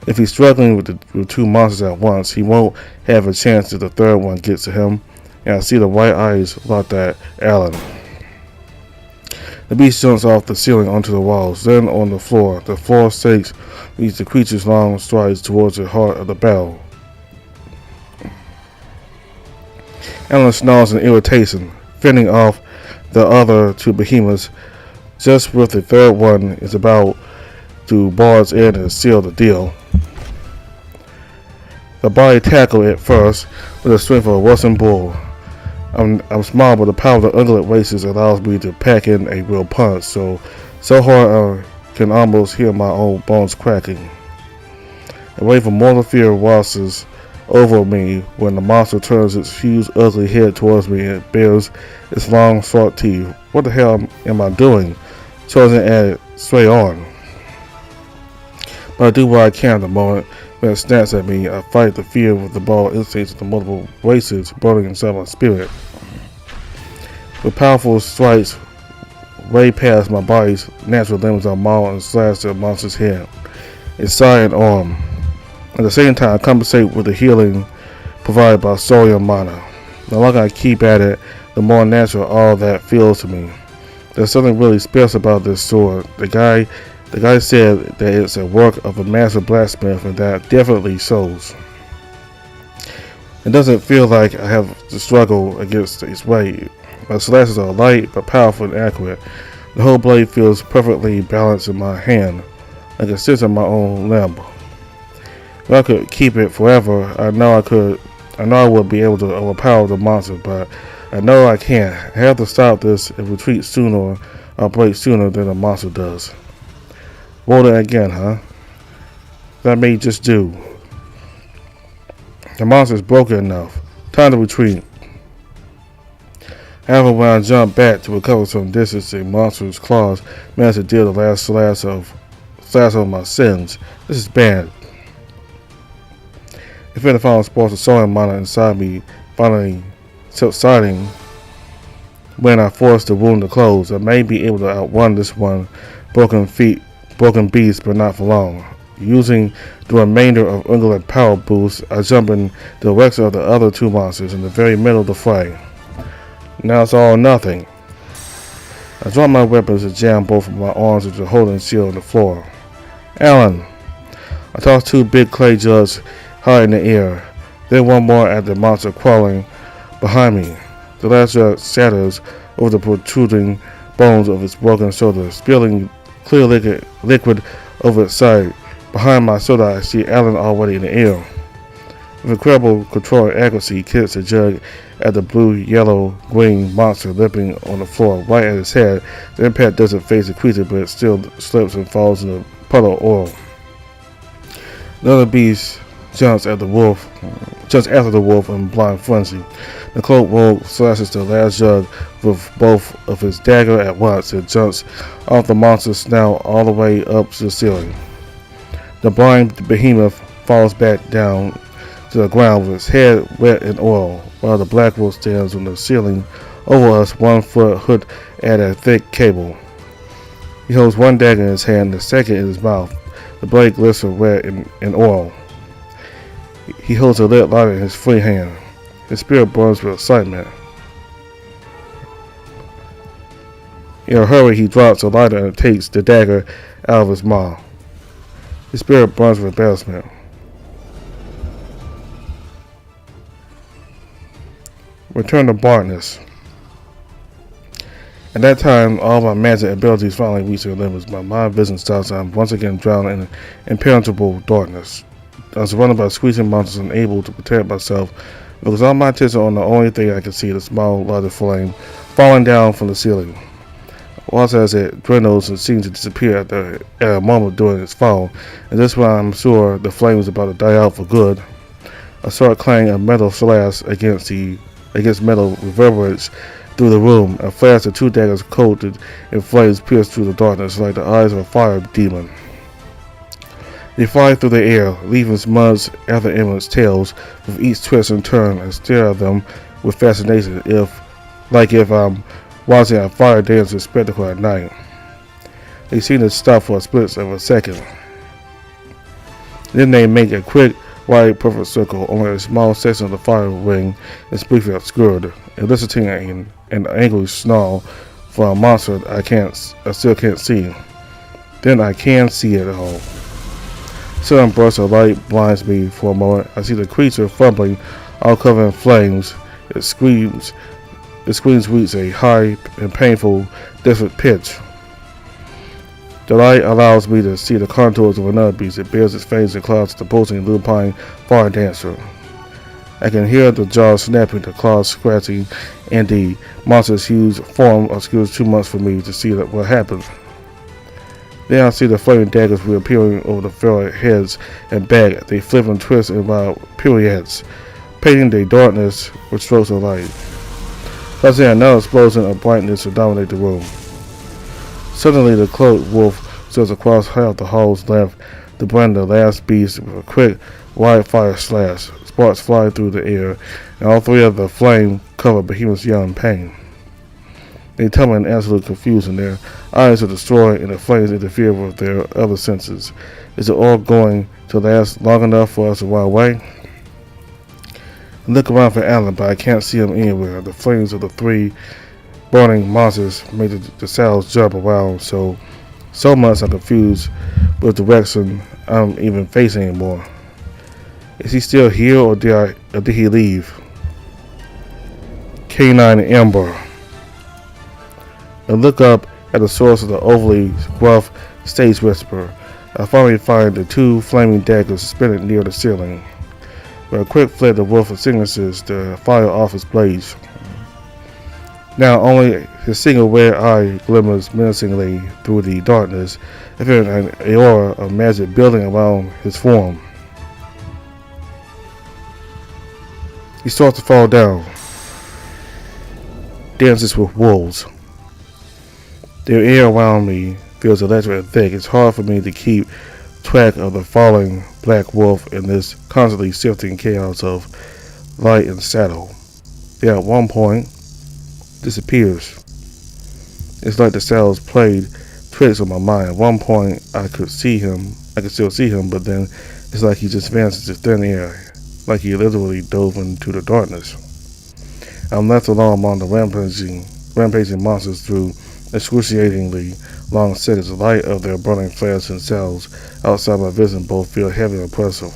If he's struggling with two monsters at once, he won't have a chance if the third one gets to him, and I see the white eyes locked at Alan. The beast jumps off the ceiling onto the walls, then on the floor. The floor shakes with the creature's long strides towards the heart of the battle. Alan snarls in irritation, fending off the other two behemoths, just with the third one is about to bar its end and seal the deal. The body tackled it first with the strength of a Russian bull. I'm small, but the power of the ungulate races allows me to pack in a real punch, so hard I can almost hear my own bones cracking. A wave of mortal fear washes over me when the monster turns its huge, ugly head towards me and bares its long, sharp teeth. What the hell am I doing? Charging at it straight on. But I do what I can at the moment. When it snaps at me, I fight the fear with the ball instincts of the multiple races burning inside my spirit. With powerful strikes way past my body's natural limits, I maul and slash the monster's head, its side and arm. At the same time, I compensate with the healing provided by Saurian mana. The longer I keep at it, the more natural all that feels to me. There's something really special about this sword. The guy said that it's a work of a master blacksmith, and that definitely shows. It doesn't feel like I have to struggle against its weight. My slashes are light but powerful and accurate. The whole blade feels perfectly balanced in my hand, like it sits on my own limb. If I could keep it forever, I know I would be able to overpower the monster, but I know I can't. I have to stop this and retreat sooner or break sooner than the monster does. Roll it again, huh? That may just do. The monster is broken enough. Time to retreat. However, when I jump back to recover some distance, the monster's claws managed to deal the last slash of my sins. This is bad. If any final sparks of sewing mana inside me finally subsiding when I force the wound to close, I may be able to outrun this one broken beast, but not for long. Using the remainder of Ungoliant power boost, I jump in the direction of the other two monsters in the very middle of the fray. Now it's all or nothing. I drop my weapons and jam both of my arms into the holding shield on the floor. Alan! I toss two big clay jugs high in the air, then one more at the monster crawling behind me. The last jug shatters over the protruding bones of its broken shoulder, spilling clear liquid over its side. Behind my shoulder, I see Alan already in the air. With incredible control and accuracy, he kicks the jug at the blue, yellow, green monster limping on the floor right at his head. The impact doesn't phase the creature, but it still slips and falls in a puddle of oil. The other beast jumps after the wolf in blind frenzy. The cloak rogue slashes the last jug with both of his dagger at once and jumps off the monster's snout all the way up to the ceiling. The blind behemoth falls back down to the ground with its head wet in oil, while the black wolf stands on the ceiling over us, 1 foot hooked at a thick cable. He holds one dagger in his hand and the second in his mouth. The blade glistens wet in oil. He holds a lit lighter in his free hand. His spirit burns with excitement. In a hurry, he drops the lighter and takes the dagger out of his mouth. His spirit burns with embarrassment. Return to Bartness. At that time, all my magic abilities finally reach their limits. My mind vision stops and I'm once again drowned in impenetrable darkness. I was surrounded by screeching monsters, unable to protect myself because all my attention on the only thing I could see, the small light of flame falling down from the ceiling. Watch as it dwindles and seems to disappear at a moment during its fall, and this when I'm sure the flame is about to die out for good. A sharp clang of metal slash against metal reverberates through the room. A flash of two daggers coated in flames pierce through the darkness like the eyes of a fire demon. They fly through the air, leaving smudges after immense tails with each twist and turn, and stare at them with fascination like if I'm watching a fire dancing spectacle at night. They seem to stop for a split of a second. Then they make a quick, wide, perfect circle. Only a small section of the fire ring is briefly obscured, eliciting an angry snarl from a monster I still can't see. Then I can see it all. Sudden burst of light blinds me for a moment. I see the creature fumbling, all covered in flames. It screams reach a high and painful, desperate pitch. The light allows me to see the contours of another beast. It bears its fangs and claws to the opposing lupine fire dancer. I can hear the jaws snapping, the claws scratching, and the monster's huge form obscures too much for me to see what happens. Then I see the flaming daggers reappearing over the feral heads and back. They flip and twist in wild pirouettes, painting the darkness with strokes of light. Causing another explosion of brightness to dominate the room. Suddenly the cloaked wolf sails across half the hall's length to brand the last beast with a quick, wide fire slash. Sparks fly through the air, and all three of the flame-covered behemoths yell in pain. They tumble in absolute confusion. Their eyes are destroyed, and the flames interfere with their other senses. Is it all going to last long enough for us to run away? I look around for Alan, but I can't see him anywhere. The flames of the three burning monsters make the saddles jump around so much I'm confused with the direction I'm even facing anymore. Is he still here, or did he leave? K9 Ember. and look up at the source of the overly gruff stage whisper. I finally find the two flaming daggers suspended near the ceiling. With a quick flick, the wolf extinguishes the fire off his blades. Now only his single red eye glimmers menacingly through the darkness, appearing an aura of magic building around his form. He starts to fall down, dances with wolves. The air around me feels electric and thick. It's hard for me to keep track of the falling black wolf in this constantly shifting chaos of light and shadow. Then at one point, disappears. It's like the shadows played tricks on my mind. At one point, I could still see him, but then it's like he just vanished into thin air, like he literally dove into the darkness. I'm left alone among the rampaging monsters through excruciatingly long seconds. The light of their burning flares and cells outside my vision both feel heavy and oppressive.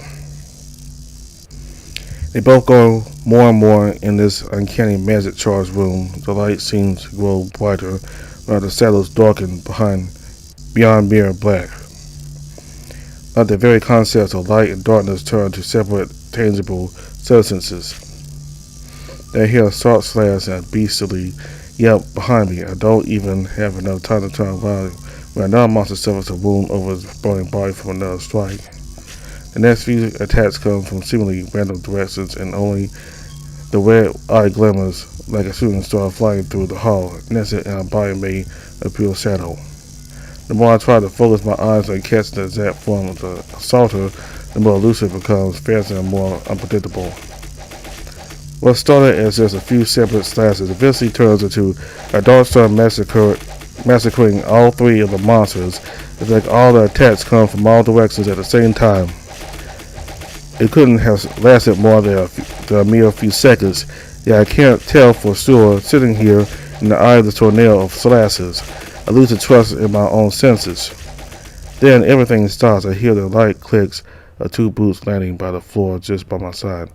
They both go more and more in this uncanny magic-charged room. The light seems to grow brighter, while the shadows darken beyond mere black. Like the very concepts of light and darkness turn to separate, tangible substances. I hear a sharp slash and a beastly yelp behind me. I don't even have enough time to turn around when another monster suffers a wound over his burning body from another strike. The next few attacks come from seemingly random directions, and only the red eye glimmers like a shooting star flying through the hall, nested in a body made of pure shadow. The more I try to focus my eyes on catching the exact form of the assaulter, the more elusive it becomes, faster and more unpredictable. What started as just a few separate slashes eventually turns into a dark storm massacring all three of the monsters. It's like all the attacks come from all directions at the same time. It couldn't have lasted more than a mere few seconds, yet I can't tell for sure. Sitting here in the eye of the tornado of slashes, I lose the trust in my own senses. Then everything stops. I hear the light clicks of two boots landing by the floor just by my side.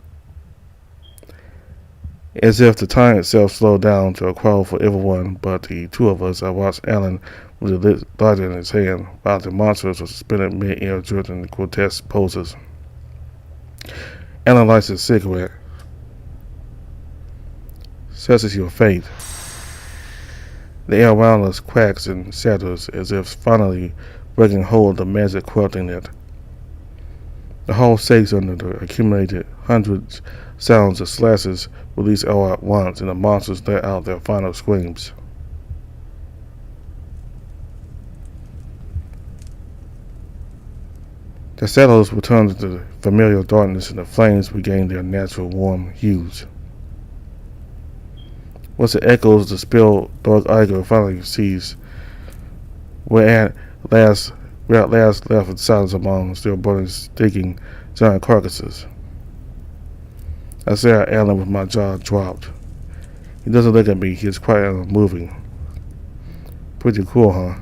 As if the time itself slowed down to a crawl for everyone but the two of us, I watched Alan with the lit lighter in his hand, while the monsters were suspended mid-air, dripped in grotesque poses. Alan lights his cigarette. Such is your fate. The air around us cracks and shatters as if finally breaking hold of the magic corrupting it. The hall shakes under the accumulated hundreds sounds of slashes release all at once, and the monsters let out their final screams. The shadows return to the familiar darkness, and the flames regain their natural warm hues. Once it echoes, the spilled dark ichor finally ceases. We're at last left in silence among still burning, stinking giant carcasses. I stare at Alan with my jaw dropped. He doesn't look at me. He is quiet and unmoving. Pretty cool, huh?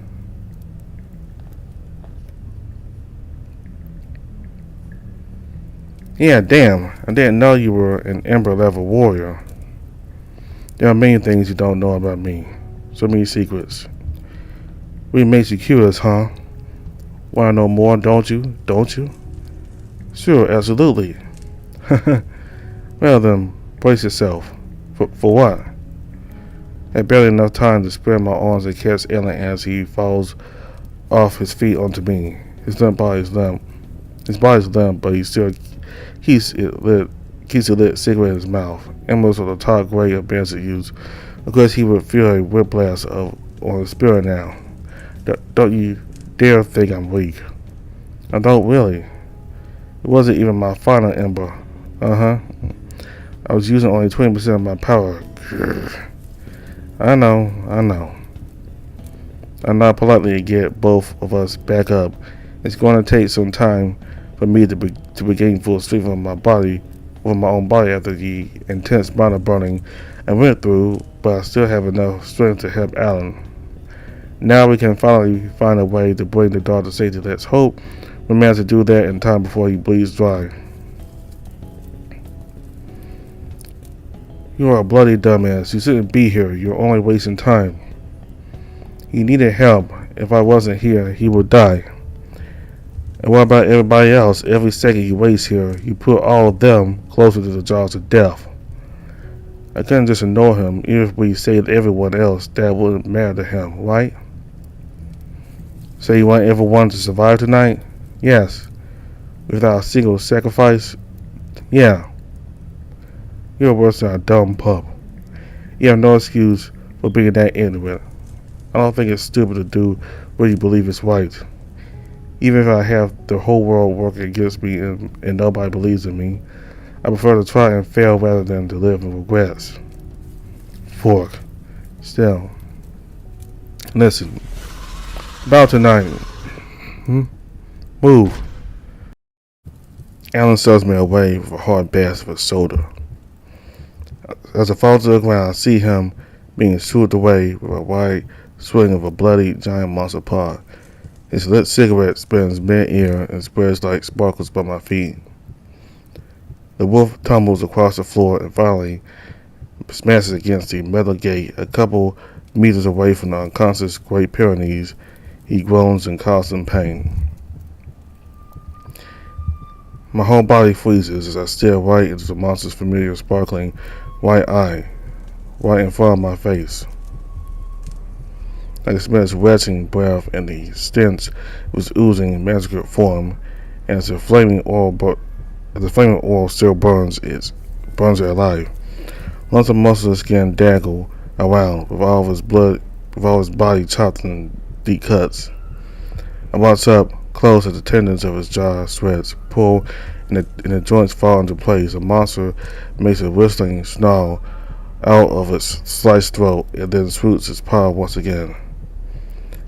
Yeah, damn. I didn't know you were an Ember-level warrior. There are many things you don't know about me. So many secrets. What makes you curious, huh? Want to know more, don't you? Don't you? Sure, absolutely. Well then, brace yourself. For what? I had barely enough time to spread my arms and catch Alan as he falls off his feet onto me. His body's limp, but keeps a lit cigarette in his mouth. Embers of the top grade of bandit use. Of course, he would feel a whiplash on his spirit now. Don't you dare think I'm weak. I don't really. It wasn't even my final ember. I was using only 20% of my power. I know. I nod politely to get both of us back up. It's going to take some time for me to regain full strength of my own body after the intense amount of burning I went through, but I still have enough strength to help Alan. Now we can finally find a way to bring the dog to safety. Let's hope we manage to do that in time before he bleeds dry. You are a bloody dumbass. You shouldn't be here. You're only wasting time. He needed help. If I wasn't here, he would die. And what about everybody else? Every second you waste here, you put all of them closer to the jaws of death. I couldn't just ignore him. Even if we saved everyone else, that wouldn't matter to him, right? So you want everyone to survive tonight? Yes. Without a single sacrifice? Yeah. You're worse than a dumb pup. You have no excuse for being that ignorant. I don't think it's stupid to do what you believe is right. Even if I have the whole world working against me and nobody believes in me, I prefer to try and fail rather than to live in regrets. Fork. Still. Listen. About tonight. Move. Alan shoves me away with a hard blast of a soda. As I fall to the ground, I see him being swooped away with a wide swing of a bloody giant monster paw. His lit cigarette spins mid-air and spreads like sparkles by my feet. The wolf tumbles across the floor and finally smashes against the metal gate a couple meters away from the unconscious Great Pyrenees. He groans in constant pain. My whole body freezes as I stare right into the monster's familiar sparkling white eye, right in front of my face. I can smell its retching breath, and the stench was oozing magical form, and as the flaming oil still burns it alive. Once the muscular skin dangled around with all of his body chopped in deep cuts. I watch up close as the tendons of his jaw shreds, pull, and the joints fall into place. The monster makes a whistling snarl out of its sliced throat, and then swoops its paw once again.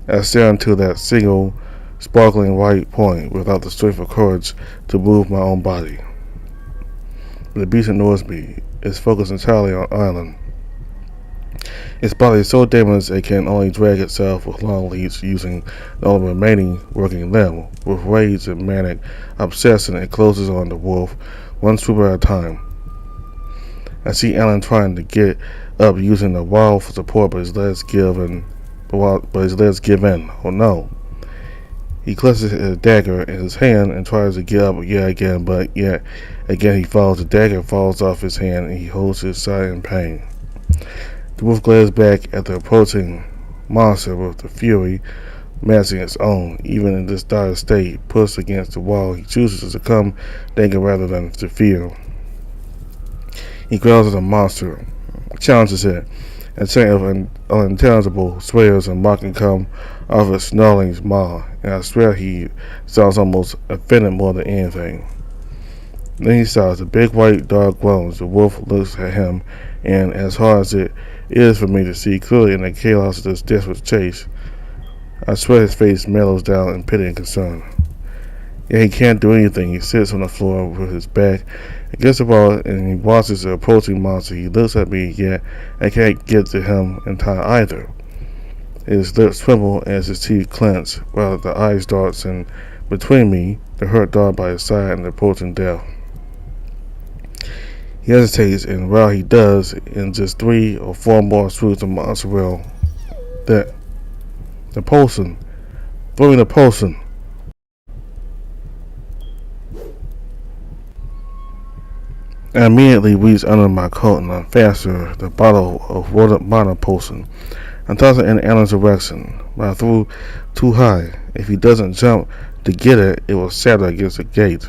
I stare into that single, sparkling white point without the strength or courage to move my own body. The beast ignores me. It's focused entirely on Island. Its body is so damaged it can only drag itself with long leaps using the only remaining working limb. With rage and manic obsession, it closes on the wolf, one swoop at a time. I see Alan trying to get up using the wall for support, but his legs give in. Oh no. He clutches his dagger in his hand and tries to get up yet again, but yet again he falls. The dagger falls off his hand and he holds his side in pain. The wolf glares back at the approaching monster with the fury matching its own. Even in this dire state, pushed against the wall, he chooses to succumb to anger rather than to fear. He growls at the monster, challenges it, and chain of unintelligible swears and mocking come off its snarling maw, and I swear he sounds almost offended more than anything. Then he sighs. The big white dog groans. The wolf looks at him, and as hard as it is for me to see clearly in the chaos of this desperate chase, I swear his face mellows down in pity and concern. Yet he can't do anything. He sits on the floor with his back against the wall, and he watches the approaching monster. He looks at me, yet I can't get to him in time either. His lips tremble as his teeth clench, while the eyes darts in between me, the hurt dog by his side, and the approaching death. He hesitates, and while he does, in just 3 or 4 more swoops, the monster will. The Poulsen. Throwing the Poulsen. I immediately reach under my coat and unfasten the bottle of water Poulsen. I toss it in Alan's direction, but I threw too high. If he doesn't jump to get it, it will shatter against the gate.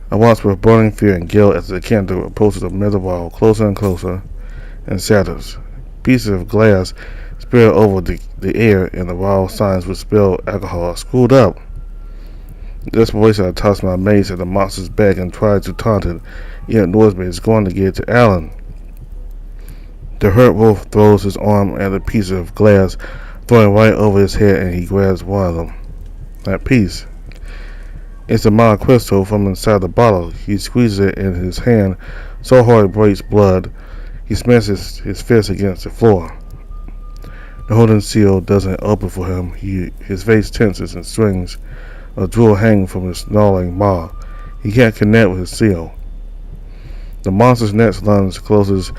I watch with burning fear and guilt as the candle approaches the metal wall closer and closer and shatters. Pieces of glass spread over the air, and the wall signs with spilled alcohol are screwed up. In desperation, I toss my mace at the monster's back and try to taunt it. It ignores me. It's going to get to Alan. The hurt wolf throws his arm at a piece of glass, throwing right over his head, and he grabs one of them. That piece. It's a mild crystal from inside the bottle. He squeezes it in his hand so hard it breaks blood. He smashes his fist against the floor. The holding seal doesn't open for him. His face tenses and strings of drool hang from his snarling maw. He can't connect with his seal. The monster's next lunge closes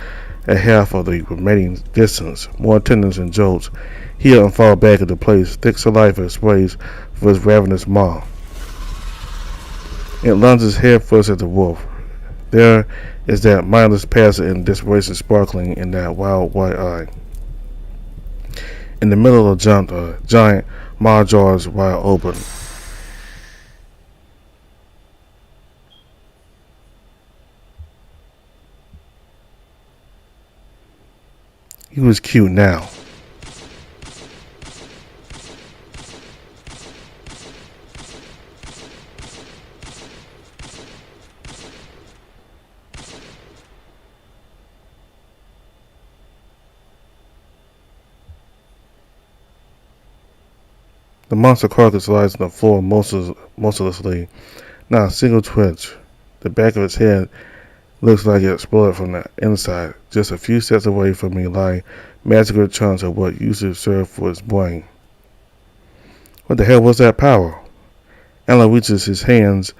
at half of the remaining distance. More attendants and jolts heel and fall back into place. Thick saliva sprays for his ravenous maw. It lunges headfirst at the wolf. There is that mindless passion and desperation sparkling in that wild white eye. In the middle of the jump, the giant maw jaws wide open. He was cute now. The monster carcass lies on the floor motionlessly, not a single twitch. The back of its head looks like it exploded from the inside. Just a few steps away from me lie magical chunks of what used to serve for its brain. What the hell was that power? Alan reaches his hands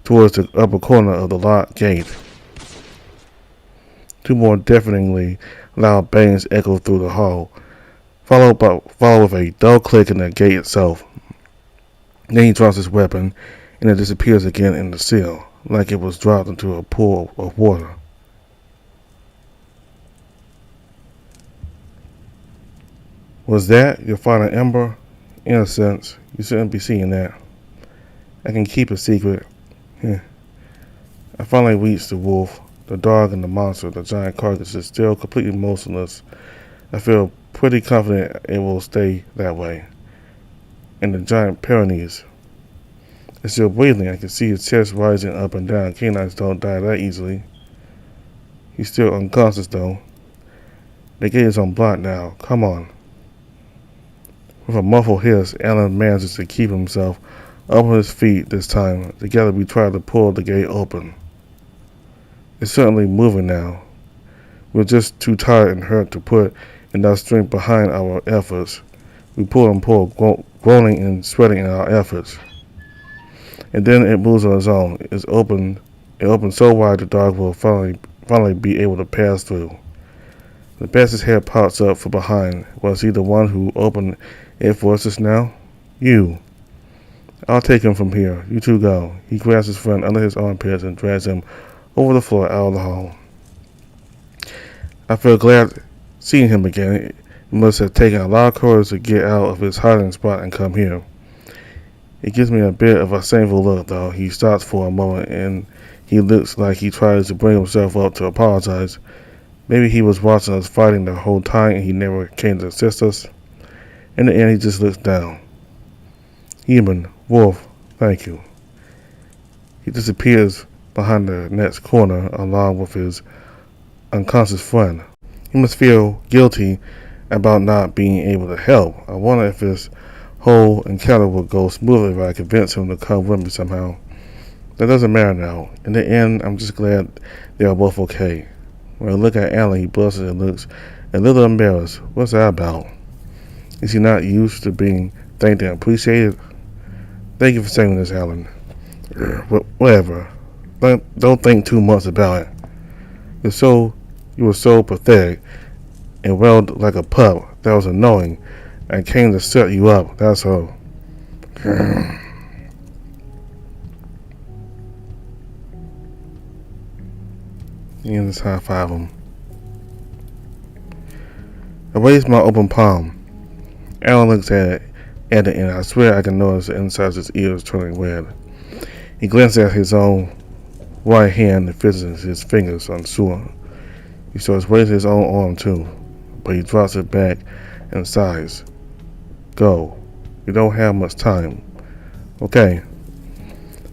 towards the upper corner of the locked gate. Two more deafeningly loud bangs echo through the hall, followed with a dull click in the gate itself. Then he drops his weapon, and it disappears again in the seal, like it was dropped into a pool of water. Was that your final ember? In a sense, you shouldn't be seeing that. I can keep a secret. I finally reached the wolf, the dog, and the monster. The giant carcass is still completely motionless. I feel pretty confident it will stay that way. And the giant Pyrenees is still breathing. I can see his chest rising up and down. Canines don't die that easily. He's still unconscious though. The gate is unblocked now. Come on. With a muffled hiss, Alan manages to keep himself up on his feet this time. Together we try to pull the gate open. It's certainly moving now. We're just too tired and hurt to put enough strength behind our efforts. We pull and pull, groaning and sweating in our efforts. And then it moves on its own. It opens so wide the dog will finally be able to pass through. The bastard's head pops up from behind. Was he the one who opened it for us just now? You. I'll take him from here. You two go. He grabs his friend under his armpits and drags him over the floor out of the hall. I feel glad seeing him again. It must have taken a lot of courage to get out of his hiding spot and come here. It gives me a bit of a shameful look, though. He stops for a moment, and he looks like he tries to bring himself up to apologize. Maybe he was watching us fighting the whole time, and he never came to assist us. In the end, he just looks down. Human, wolf, thank you. He disappears behind the next corner, along with his unconscious friend. He must feel guilty about not being able to help. I wonder if this whole encounter will go smoothly if I convince him to come with me somehow. That doesn't matter now. In the end, I'm just glad they are both okay. When I look at Alan, he blushes and looks a little embarrassed. What's that about? Is he not used to being thanked and appreciated? Thank you for saying this, Alan. Whatever. Don't think too much about it. You were so pathetic and wailed like a pup. That was annoying. I came to shut you up, that's all. You just high five him. I raise my open palm. Alan looks at it, and I swear I can notice the inside of his ears turning red. He glances at his own right hand and fidgets his fingers unsure. He starts raising his own arm too, but he drops it back and sighs. Go. We don't have much time. Okay.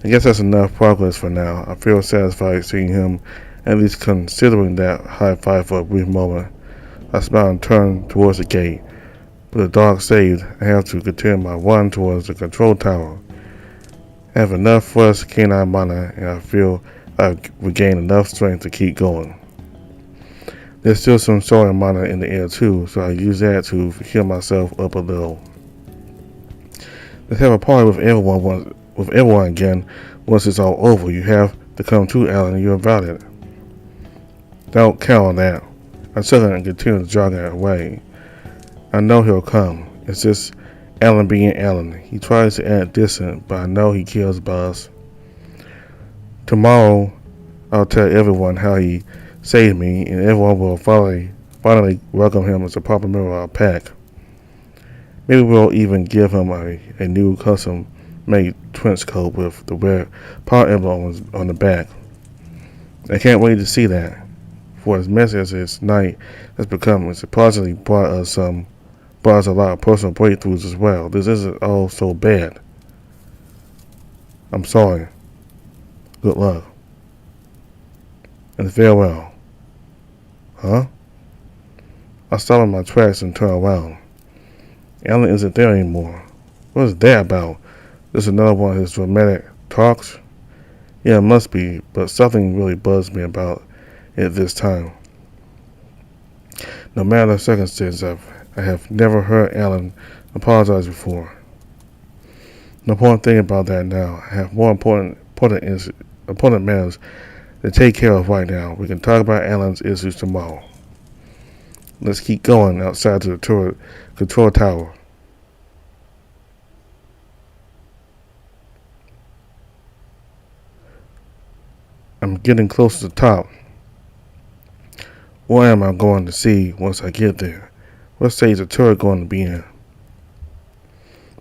I guess that's enough progress for now. I feel satisfied seeing him at least considering that high five for a brief moment. I smile and turn towards the gate. But the dog saved, I have to continue my run towards the control tower. I have enough fresh canine mana, and I feel I've regained enough strength to keep going. There's still some soaring mana in the air too, so I use that to heal myself up a little. Let's have a party with everyone again once it's all over. You have to come too, Alan. You're invited. Don't count on that. I took it and continued jogging away. I know he'll come. It's just Alan being Alan. He tries to act distant, but I know he cares about us. Tomorrow, I'll tell everyone how he saved me, and everyone will finally welcome him as a proper member of our pack. Maybe we'll even give him a new custom-made trench coat with the red power emblem on the back. I can't wait to see that. For as messy as his night has become, it surprisingly brought us a lot of personal breakthroughs as well. This isn't all so bad. I'm sorry. Good luck. And farewell. Huh? I stopped in my tracks and turned around. Alan isn't there anymore. What is that about? This is another one of his dramatic talks? Yeah, it must be, but something really buzzed me about it this time. No matter the circumstances, I have never heard Alan apologize before. The important thing about that now, I have more important matters to take care of right now. We can talk about Alan's issues tomorrow. Let's keep going outside to the turret control tower. I'm getting close to the top. What am I going to see once I get there? What stage is the turret going to be in?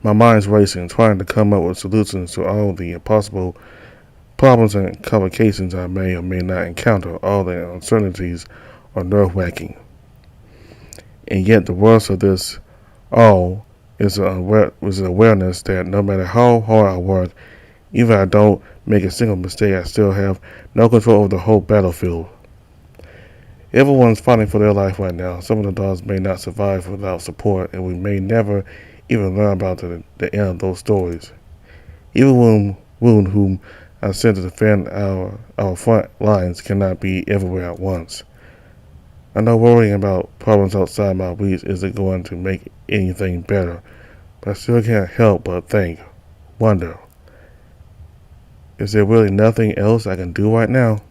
My mind's racing, trying to come up with solutions to all the possible problems and complications I may or may not encounter. All the uncertainties are nerve-wracking. And yet the worst of this all is the awareness that no matter how hard I work, even if I don't make a single mistake, I still have no control over the whole battlefield. Everyone's fighting for their life right now. Some of the dogs may not survive without support, and we may never even learn about the end of those stories. Even Wound, whom I sent to defend our front lines, cannot be everywhere at once. I know worrying about problems outside my reach isn't going to make anything better, but I still can't help but wonder, is there really nothing else I can do right now?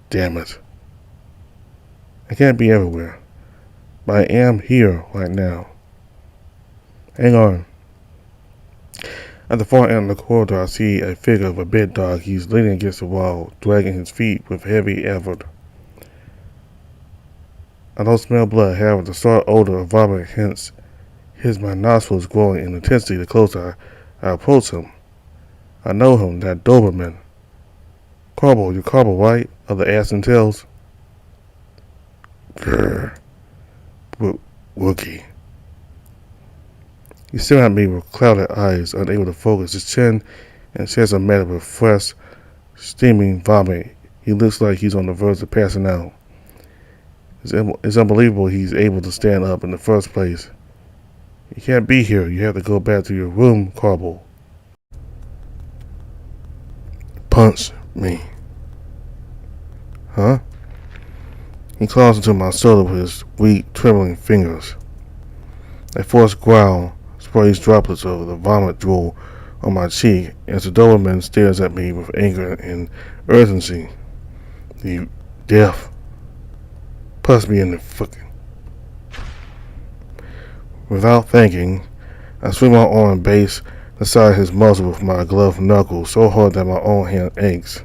Damn it. I can't be everywhere, but I am here right now. Hang on. At the far end of the corridor, I see a figure of a big dog. He's leaning against the wall, dragging his feet with heavy effort. I don't smell blood, however, the slight odor of vomit hits my nostrils, growing in intensity the closer I approach him. I know him, that Doberman. Carbo, you're Carbo, right? Of the Ass and Tails? Grrr. Wookie. He stared at me with clouded eyes, unable to focus. His chin and chest are matted with fresh, steaming vomit. He looks like he's on the verge of passing out. It's unbelievable he's able to stand up in the first place. You can't be here. You have to go back to your room, Carbo. Punch me. Huh? He claws into my shoulder with his weak, trembling fingers. A forced growl sprays droplets of the vomit drool on my cheek as the Doberman stares at me with anger and urgency. You deaf. Punch me in the fucking... Without thinking, I swing my arm and base the side of his muzzle with my gloved knuckles so hard that my own hand aches.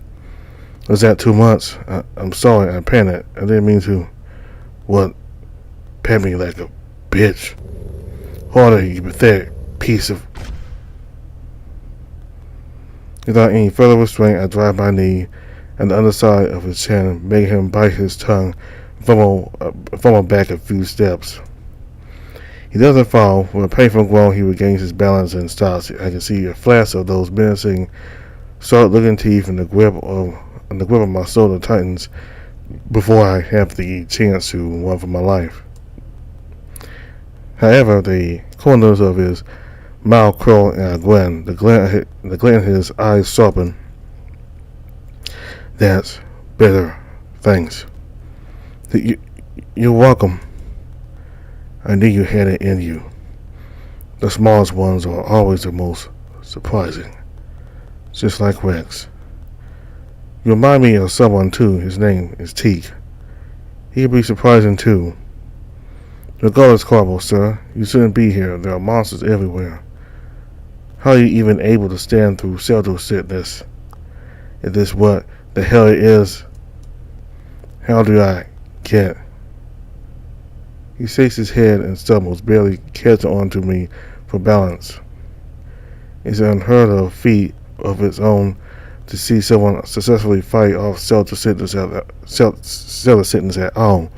Was that too much? I'm sorry, I panicked. I didn't mean to. What? Pat me like a bitch. Harder, you pathetic piece of... Without any further restraint, I drive my knee at the underside of his chin, making him bite his tongue fumble back a few steps. He doesn't fall. With a painful groan, he regains his balance and stops. I can see a flash of those menacing, sharp-looking teeth in the grip of my shoulder tightens before I have the chance to run for my life. However, the corners of his mouth curl and I grin. The glint in his eyes sharpen. That's better. Thanks. You're welcome. I knew you had it in you. The smallest ones are always the most surprising. Just like Rex. You remind me of someone too. His name is Teak. He could be surprising too. Regardless, Corporal, sir, you shouldn't be here. There are monsters everywhere. How are you even able to stand through shelter sickness? Is this what the hell it is? How do I get? He shakes his head and stumbles, barely catching on to me for balance. It's an unheard of feat of its own to see someone successfully fight off shelter sickness at all,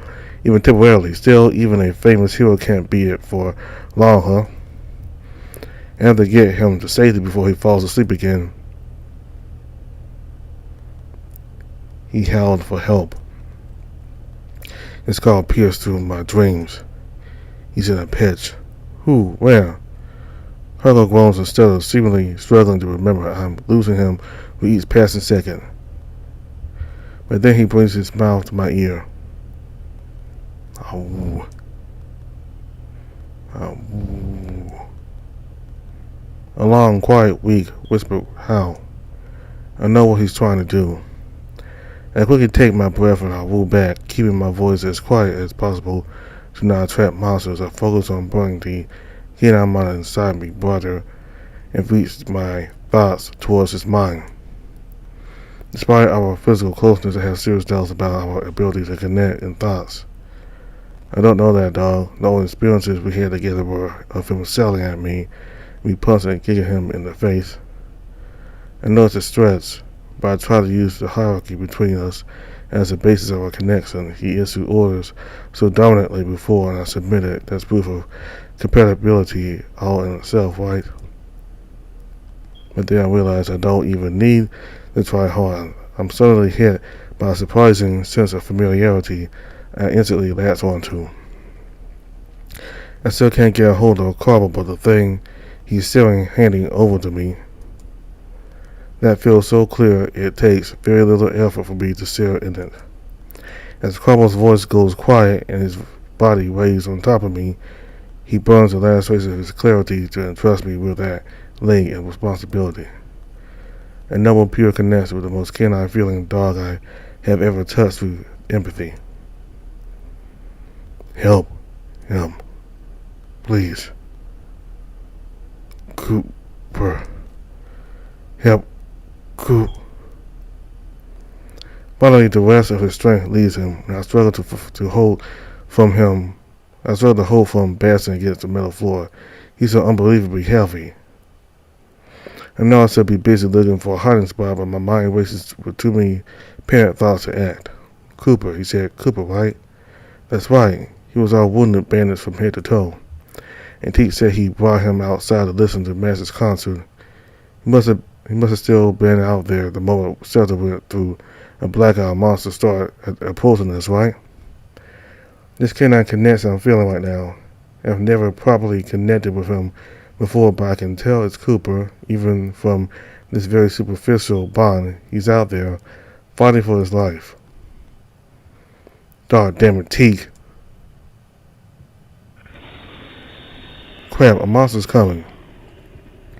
even temporarily. Still, even a famous hero can't beat it for long, huh? I have to get him to safety before he falls asleep again. He howled for help. His call pierced through my dreams. He's in a pitch. Who? Where? Harlow groans instead of seemingly struggling to remember. I'm losing him with each passing second. But then he brings his mouth to my ear. Oh. Oh. A long, quiet, weak whispered howl. I know what he's trying to do. I quickly take my breath and I woo back, keeping my voice as quiet as possible to not attract monsters. I focus on bringing the canine monitor inside me broader and reach my thoughts towards his mind. Despite our physical closeness, I have serious doubts about our ability to connect in thoughts. I don't know that, dog. The only experiences we had together were of him selling at me punching and kicking him in the face. I know it's a stretch, but I try to use the hierarchy between us as the basis of our connection. He issued orders so dominantly before, and I submitted. That's proof of compatibility all in itself, right? But then I realized I don't even need to try hard. I'm suddenly hit by a surprising sense of familiarity I instantly latch onto. I still can't get a hold of Carver, but the thing he's still handing over to me, that feels so clear it takes very little effort for me to share in it. As Carver's voice goes quiet and his body weighs on top of me, he burns the last trace of his clarity to entrust me with that leg and responsibility. A noble, pure connection with the most canine feeling dog I have ever touched through empathy. Help him, please. Cooper. Help Coop. Finally, the rest of his strength leaves him, and I struggle to hold from him. I struggle to hold from bashing against the metal floor. He's so unbelievably heavy. I know I should be busy looking for a hiding spot, but my mind races with too many parent thoughts to act. Cooper, he said. Cooper, right? That's right. He was all wounded, bandaged from head to toe. And Teak said he brought him outside to listen to Master's concert. He must have still been out there the moment Celta went through a blackout. Monster started opposing us, right? This canine connection I'm feeling right now. I've never properly connected with him before, but I can tell it's Cooper, even from this very superficial bond. He's out there, fighting for his life. God damn it, Teak. Crap, a monster's coming.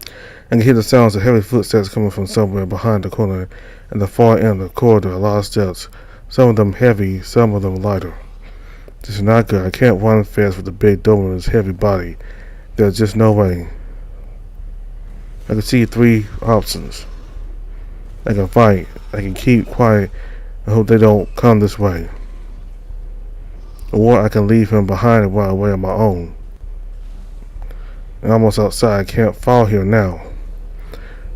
I can hear the sounds of heavy footsteps coming from somewhere behind the corner and the far end of the corridor. A lot of steps, some of them heavy, some of them lighter. This is not good. I can't run fast with the big dome of his heavy body. There's just no way. I can see three options. I can fight. I can keep quiet and hope they don't come this way. Or I can leave him behind and run away on my own. I'm almost outside. I can't fall here now.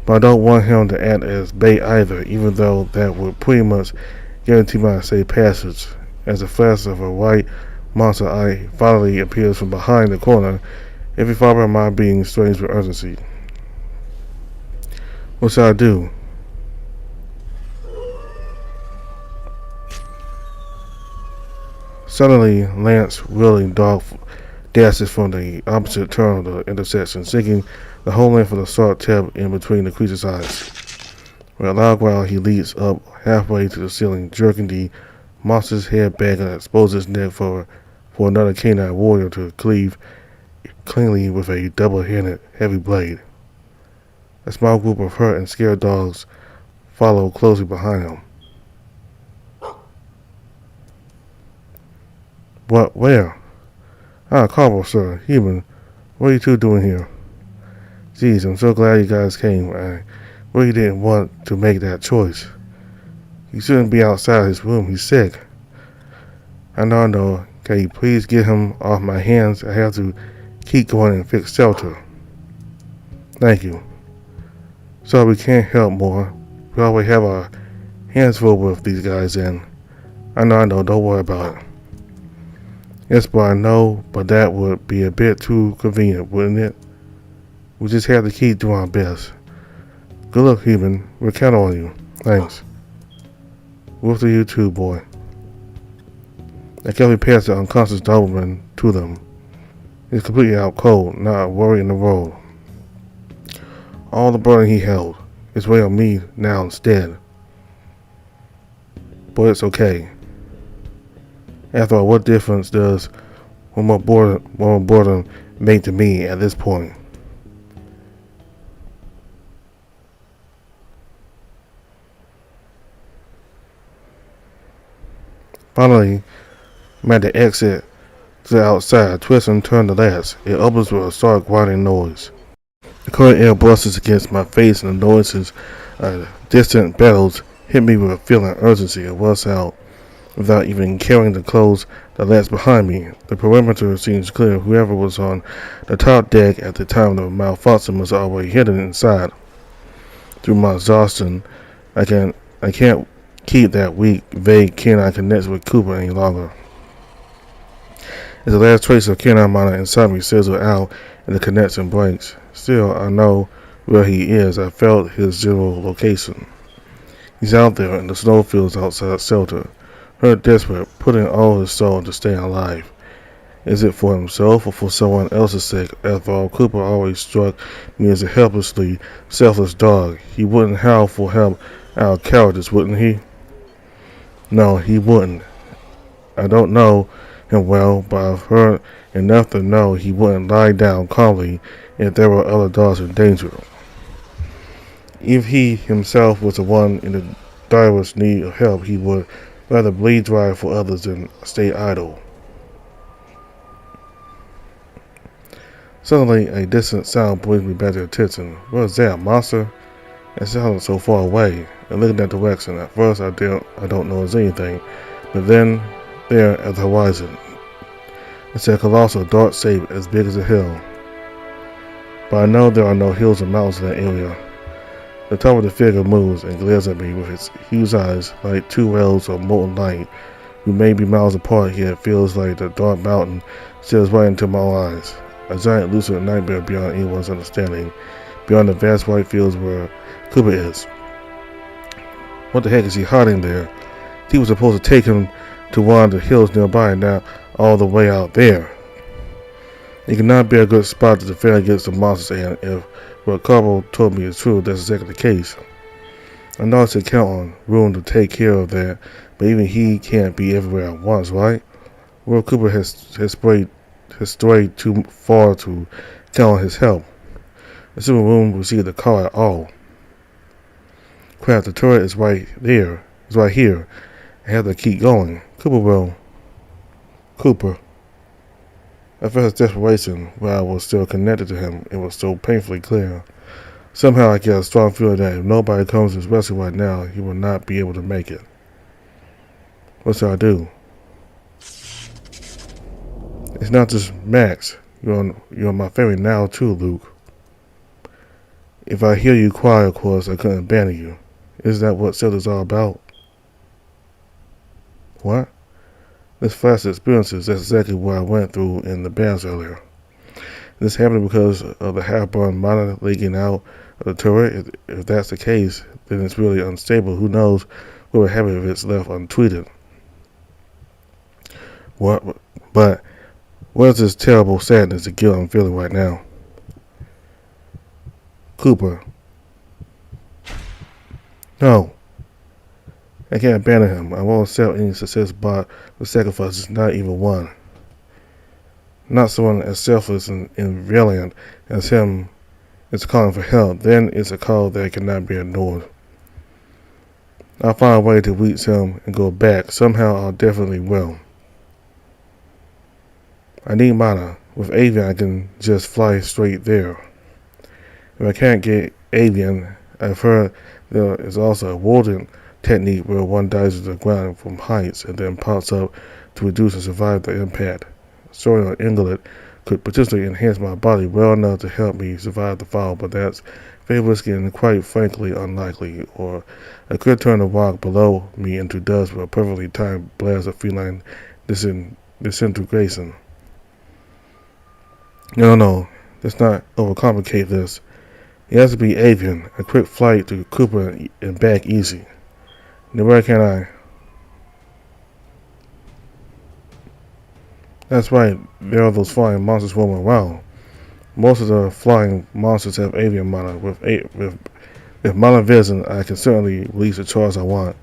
But I don't want him to act as bait either, even though that would pretty much guarantee my safe passage. As a flash of a white monster eye finally appears from behind the corner, every fiber of my being strains with urgency. What should I do? Suddenly, Lance, wheeling dog, dashes from the opposite turn of the intersection, sinking the whole length of the short tip in between the creature's eyes. With a loud growl, he leaps up halfway to the ceiling, jerking the monster's head back and exposes his neck for another canine warrior to cleave cleanly with a double-handed heavy blade. A small group of hurt and scared dogs follow closely behind him. What? Where? Ah, Carvel, sir. Human, what are you two doing here? Geez, I'm so glad you guys came. I really didn't want to make that choice. He shouldn't be outside his room. He's sick. I know. Can you please get him off my hands? I have to keep going and fix shelter. Thank you. So we can't help more. We always have our hands full with these guys, and I know. Don't worry about it. Yes, but I know, but that would be a bit too convenient, wouldn't it? We just have to keep doing our best. Good luck, human. We're counting on you. Thanks. Wolf to you too, boy. I carefully passed the unconscious Doberman to them. He's completely out cold, not a worry in the world. All the burden he held is weighing on me now instead. But it's okay. After all, what difference does one more boredom make to me at this point? Finally, I'm at the exit to the outside. Twist and turn the latch. It opens with a stark grinding noise. The cold air brushes against my face, and the noises of distant battles hit me with a feeling of urgency. I was out without even caring to close the latch behind me. The perimeter seems clear. Whoever was on the top deck at the time of the malfunction was already hidden inside. Through my exhaustion, I can't keep that weak, vague canine connection with Cooper any longer. As the last trace of canine monitor inside me sizzles out and the connection breaks. Still, I know where he is. I felt his general location. He's out there in the snowfields outside shelter, hurt desperate, putting all his soul into staying alive. Is it for himself or for someone else's sake? After all, Cooper always struck me as a helplessly selfless dog. He wouldn't howl for help out of cowardice, wouldn't he? No, he wouldn't. I don't know him well, but I've heard enough to know he wouldn't lie down calmly if there were other dogs in danger. If he himself was the one in the direst need of help, he would rather bleed dry for others than stay idle. Suddenly, a distant sound brings me back to attention. What is that, a monster? It sounded so far away. And looking at the direction, at first I don't notice anything, but then, there at the horizon, it's a colossal dark shape as big as a hill. But I know there are no hills or mountains in that area. The top of the figure moves and glares at me with its huge eyes like two wells of molten light. We may be miles apart, yet it feels like the dark mountain stares right into my eyes. A giant lucid nightmare beyond anyone's understanding, beyond the vast white fields where Cooper is. What the heck is he hiding there? He was supposed to take him to one of the hills nearby, and now all the way out there. It cannot be a good spot to defend against the monsters, and if what Carvel told me is true, that's exactly the case. I know I should count on Room to take care of that, but even he can't be everywhere at once, right? Well, Cooper has strayed too far to count on his help. Assuming Room will see the car at all. Crap, the turret is right there. It's right here. I have to keep going. Cooper. I felt his desperation while I was still connected to him. It was so painfully clear. Somehow I get a strong feeling that if nobody comes to his rescue right now, he will not be able to make it. What should I do? It's not just Max. You're my favorite now too, Luke. If I hear you cry, of course, I couldn't abandon you. Isn't that what shelter's all about? What? This flash experiences, that's exactly what I went through in the baths earlier. This happened because of the half-burned monitor leaking out of the turret. If that's the case, then it's really unstable. Who knows what would happen if it's left untweeted. But what is this terrible sadness and guilt I'm feeling right now? Cooper. No. I can't abandon him. I won't accept any success but the sacrifices, not even one. Not someone as selfless and valiant as him is calling for help. Then it's a call that cannot be ignored. I'll find a way to reach him and go back. Somehow I definitely will. I need mana. With Avian, I can just fly straight there. If I can't get Avian, I've heard there is also a Warden technique where one dives to the ground from heights and then pops up to reduce and survive the impact. Soaring on Inglet could potentially enhance my body well enough to help me survive the fall, but that's very risky and quite frankly unlikely. Or I could turn the rock below me into dust with a perfectly timed blast of feline disintegration. No, let's not overcomplicate this. It has to be Avian, a quick flight to Cooper and back easy. Now where can I? That's right, there are those flying monsters roaming around. Most of the flying monsters have avian mana. With mana vision, I can certainly release the charge I want.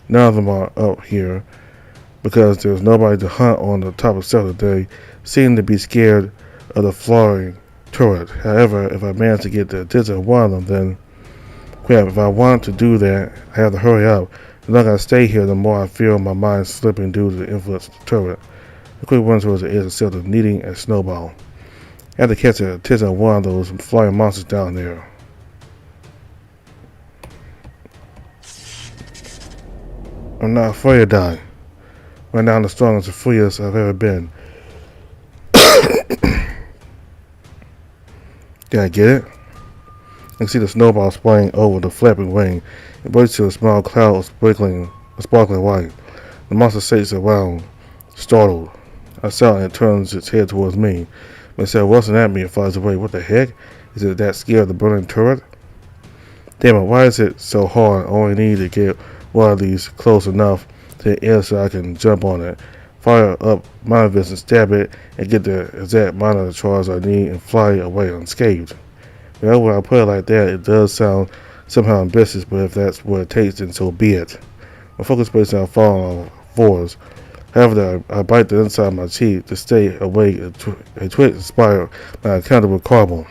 None of them are up here because there's nobody to hunt on the top of Cellar. They seem to be scared of the flying turret. However, if I manage to get the attention of one of them, then crap, if I want to do that, I have to hurry up. The longer I stay here, the more I feel my mind slipping due to the influence of the turret. A quick run towards the edge of Cellar, needing a snowball. I have to catch the attention of one of those flying monsters down there. I'm not afraid to die. Right now I'm the strongest and freest I've ever been. Can I get it? I can see the snowball spraying over the flapping wing. It bursts to a small cloud of sparkling white. The monster shakes around, startled. I shout and it turns its head towards me. Instead of rusting at me, it flies away. What the heck? Is it that scared of the burning turret? Damn it, why is it so hard? I only need to get one of these close enough to the edge so I can jump on it, fire up my vision, stab it, and get the exact amount of charge I need and fly away unscathed. Well, when I put it like that, it does sound somehow ambitious, but if that's what it takes, then so be it. My focus plays on falling on fours. However, I bite the inside of my cheek to stay awake, a twitch inspired by uncountable carbon.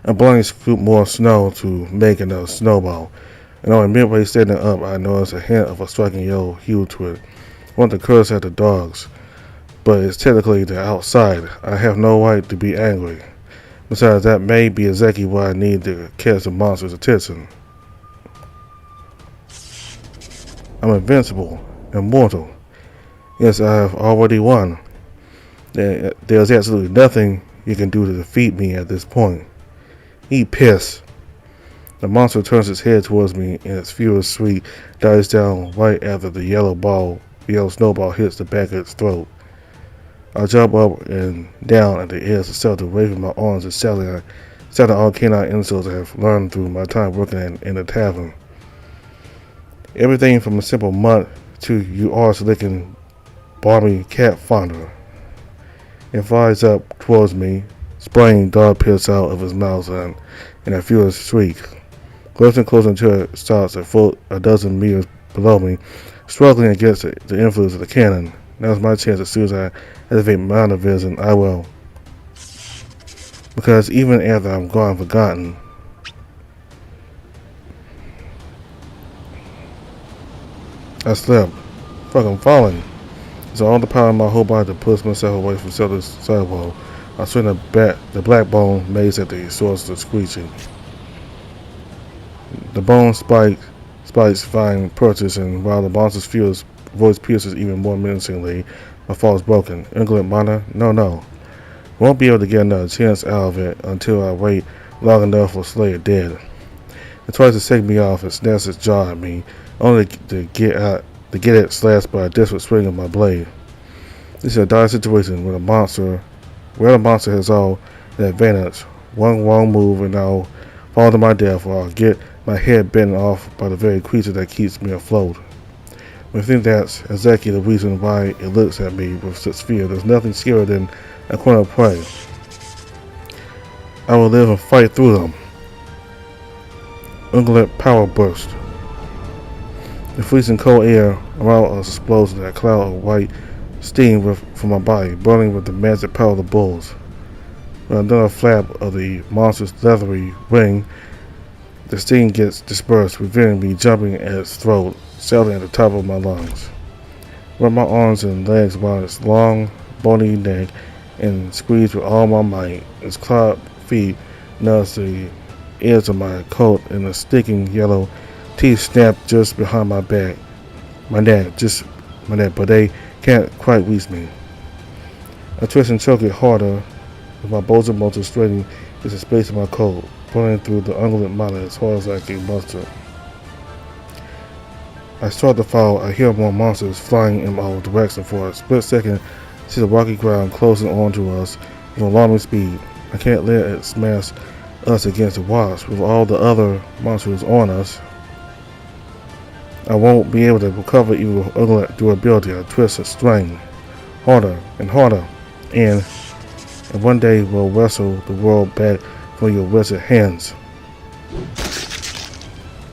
I'm blindly scoop more snow to make another snowball, and on midway standing up, I notice a hint of a striking yellow hue to it. I want to curse at the dogs, but it's technically the outside. I have no right to be angry. Besides, that may be exactly what I need to catch the monster's attention. I'm invincible, immortal. Yes, I have already won. There's absolutely nothing you can do to defeat me at this point. Eat piss. The monster turns its head towards me and its furious shriek dies down right after the yellow snowball hits the back of its throat. I jump up and down at the edge of Cellar, waving my arms and shouting all canine insults I have learned through my time working in the tavern. Everything from a simple mutt to you arse-licking balmy cat fonder. It flies up towards me, spraying dog piss out of his mouth in a furious shriek. Closer and closer until it stops a dozen meters below me, struggling against the influence of the cannon. Now's my chance. As soon as I activate mana vision, I will. Because even after I'm gone forgotten, I slept. Fuck, I'm falling. So all the power in my whole body to push myself away from Cellar's sidewall. I swing the black bone maze at the source of screeching. The bone spikes find purchase, and while the monster's fierce voice pierces even more menacingly, my fall is broken. Inglet mana? No. Won't be able to get another chance out of it until I wait long enough for Slayer dead. It tries to shake me off and snaps its jaw at me, only to get it slashed by a desperate swing of my blade. This is a dire situation where the monster has all the advantage. One wrong move and I'll fall to my death, or I'll get my head bitten off by the very creature that keeps me afloat. I think that's exactly the reason why it looks at me with such fear. There's nothing scarier than a corner of prey. I will live and fight through them. Ungulate power burst. The freezing cold air around us explodes in a cloud of white steam from my body, burning with the magic power of the bulls. With another flap of the monster's leathery wing, the steam gets dispersed, revealing me jumping at its throat, shouting at the top of my lungs. Rub my arms and legs around its long, bony neck and squeezed with all my might. His clawed feet nuzzled the edge of my coat, and the sticking yellow teeth snapped just behind my back. My neck, but they can't quite reach me. I twist and choke it harder, with my bosom motor straining into the space of my coat, pulling through the ungulate miner as hard as I can muster. I start to fall. I hear more monsters flying in our direction. For a split second, see the rocky ground closing onto us with alarming speed. I can't let it smash us against the rocks with all the other monsters on us. I won't be able to recover even with ungulate durability. I twist and strain harder and harder, and one day we'll wrestle the world back from your wretched hands.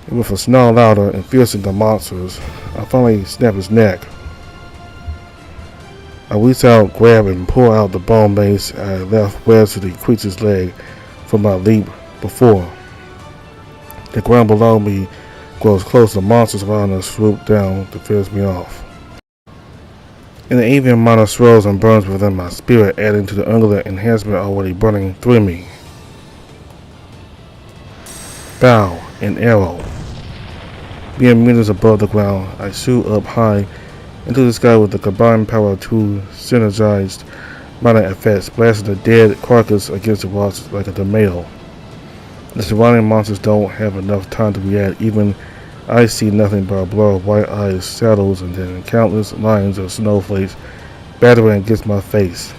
With a snarl louder and fiercer than monsters, I finally snap his neck. I reach out, grab, and pull out the bone base I left wedged to the creature's leg from my leap before. The ground below me grows close. The monsters around us swoop down to finish me off. And the avian miner swirls and burns within my spirit, adding to the ungulate enhancement already burning through me. Bow and arrow. Being meters above the ground, I shoot up high into the sky with the combined power of two synergized minor effects, blasting the dead carcass against the rocks like a tornado. The surrounding monsters don't have enough time to react. Even I see nothing but a blur of white eyes, shadows, and then countless lines of snowflakes battering against my face.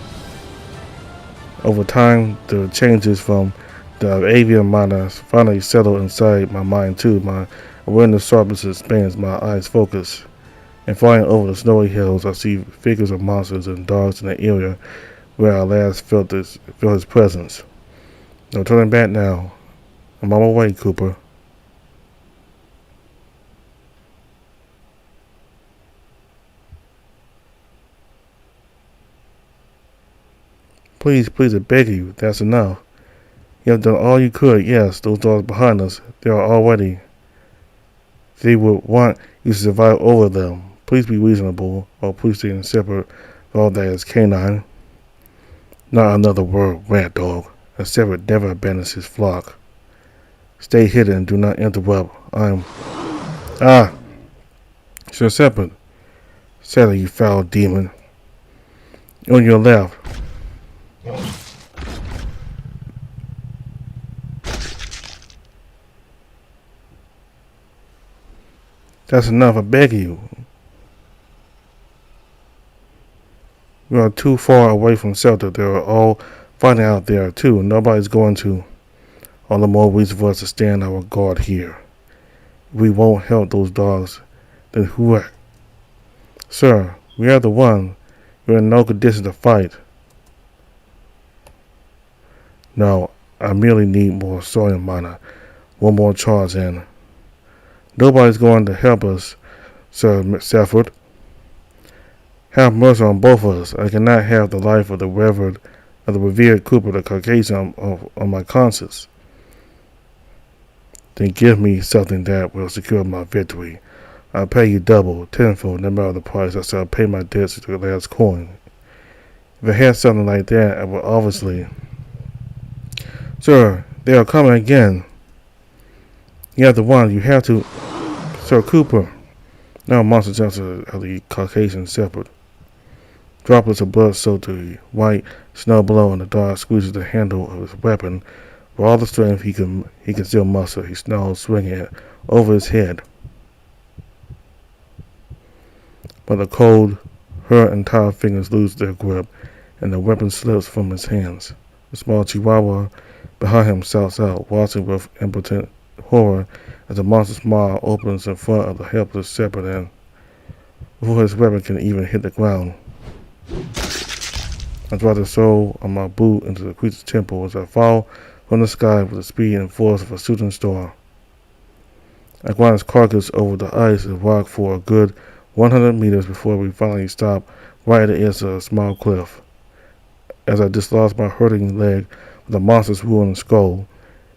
Over time, the changes from the avian miners finally settle inside my mind too. My awareness sharpens and expands, my eyes focus. And flying over the snowy hills, I see figures of monsters and dogs in the area where I last felt his presence. No turning back now. I'm on my way, Cooper. Please, I beg you, that's enough. You have done all you could. Yes, those dogs behind us, they are all ready. They would want you to survive over them. Please be reasonable, or please stay separate for all that is canine. Not another word, rat dog. A shepherd never abandons his flock. Stay hidden and do not interrupt. Sir Shepherd. Sadly, you foul demon. On your left. That's enough, I beg you. We are too far away from shelter. They are all fighting out there too. Nobody's going to. All the more reason for us to stand our guard here. If we won't help those dogs, then who are? Sir, we are the one. You're in no condition to fight. No, I merely need more sodium miner. One more charge and nobody's going to help us, Sir Stafford. Have mercy on both of us. I cannot have the life of the revered Cooper the Caucasian on my conscience. Then give me something that will secure my victory. I'll pay you double, tenfold, no matter the price. I shall pay my debts to the last coin. If I had something like that, I would obviously. Sir, they are coming again. You have the one. You have to. Sir Cooper. Now monster jumps of the Caucasian shepherd. Droplets of blood soaked the white snow below, and the dog squeezes the handle of his weapon. For all the strength he can still muster, he snarls, swinging it over his head. But the cold, her entire fingers lose their grip, and the weapon slips from his hands. The small chihuahua behind him shouts out, watching with impotent horror as the monster's smile opens in front of the helpless shepherd, and before his weapon can even hit the ground, I drive the sole of my boot into the creature's temple as I fall from the sky with the speed and force of a shooting star. I grind his carcass over the ice and rock for a good 100 meters before we finally stop right at the edge of a small cliff. As I dislodge my hurting leg with the monster's ruined skull,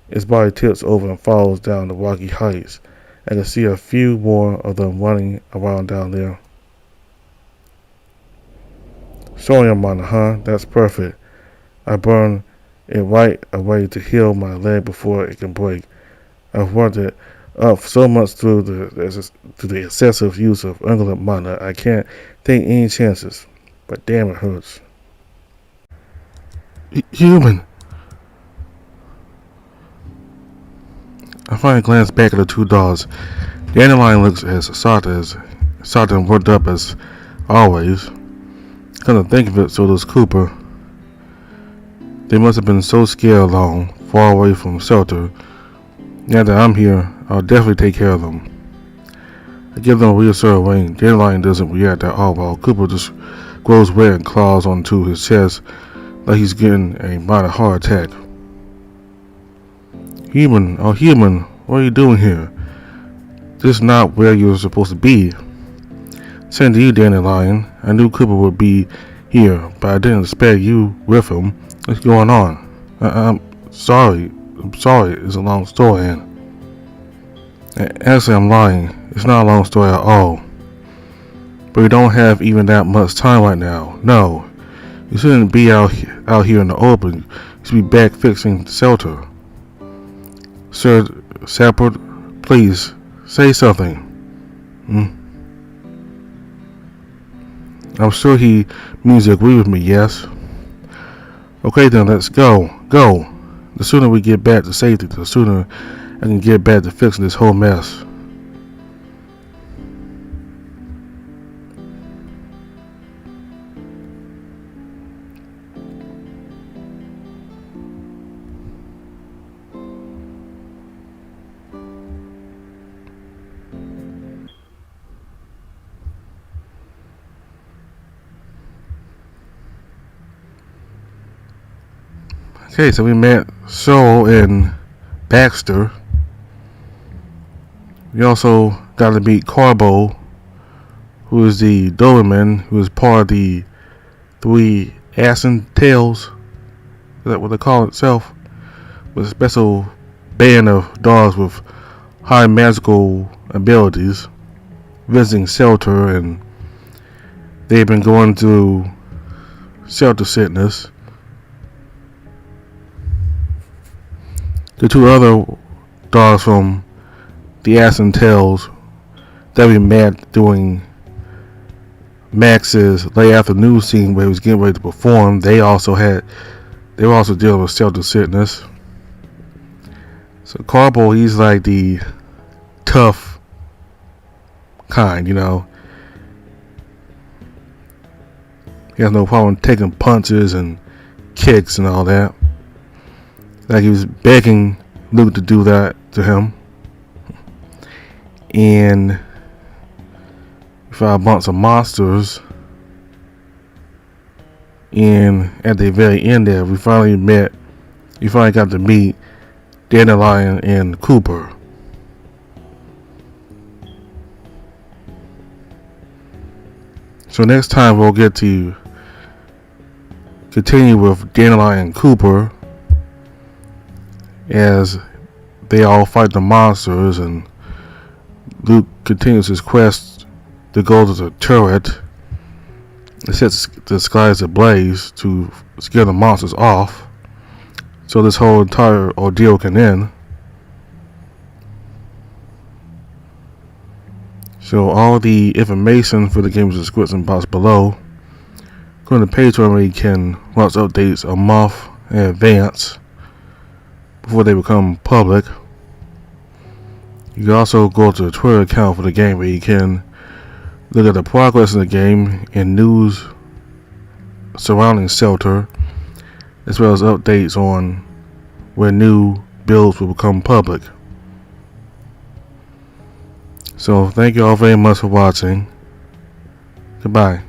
its body tips over and falls down the rocky heights. I can see a few more of them running around down there. Sodium miner, huh? That's perfect. I burn it right away to heal my leg before it can break. I've worked it up so much through the excessive use of unguent miner. I can't take any chances. But damn, it hurts. Human. I finally glance back at the two dogs. Dandelion looks as soft and worked up as always. Come to think of it, so does Cooper. They must have been so scared alone, far away from shelter. Now that I'm here, I'll definitely take care of them. I give them a reassuring ring. Dandelion doesn't react at all, while Cooper just grows red and claws onto his chest like he's getting a minor heart attack. Human, oh human, what are you doing here? This is not where you're supposed to be. Same to you, Dandelion. I knew Cooper would be here, but I didn't expect you with him. What's going on? I'm sorry. It's a long story, and actually I'm lying. It's not a long story at all. But we don't have even that much time right now. No. You shouldn't be out here in the open. You should be back fixing the shelter. Sir Shepard, please, say something. I'm sure he means to agree with me, yes? Okay then, let's go. Go. The sooner we get back to safety, the sooner I can get back to fixing this whole mess. Okay, so we met Sorrel and Baxter. We also got to meet Carbo, who is the Doberman, who is part of the three Ashen Tails. Is that what they call itself? With a special band of dogs with high magical abilities, visiting shelter, and they've been going through shelter sickness. The two other dogs from the Ashen Tails that we met during Max's late afternoon scene where he was getting ready to perform, they were also dealing with shelter sickness. So Carbo, he's like the tough kind, you know. He has no problem taking punches and kicks and all that. Like he was begging Luke to do that to him. And we found a bunch of monsters. And at the very end there, we finally got to meet Dandelion and Cooper. So next time we'll get to continue with Dandelion and Cooper as they all fight the monsters, and Luke continues his quest to go to the turret and sets the skies ablaze to scare the monsters off so this whole entire ordeal can end. So all the information for the game's description box below. Go to the page where you can watch updates a month in advance before they become public. You can also go to the Twitter account for the game where you can look at the progress of the game and news surrounding Shelter, as well as updates on when new builds will become public. So thank you all very much for watching. Goodbye.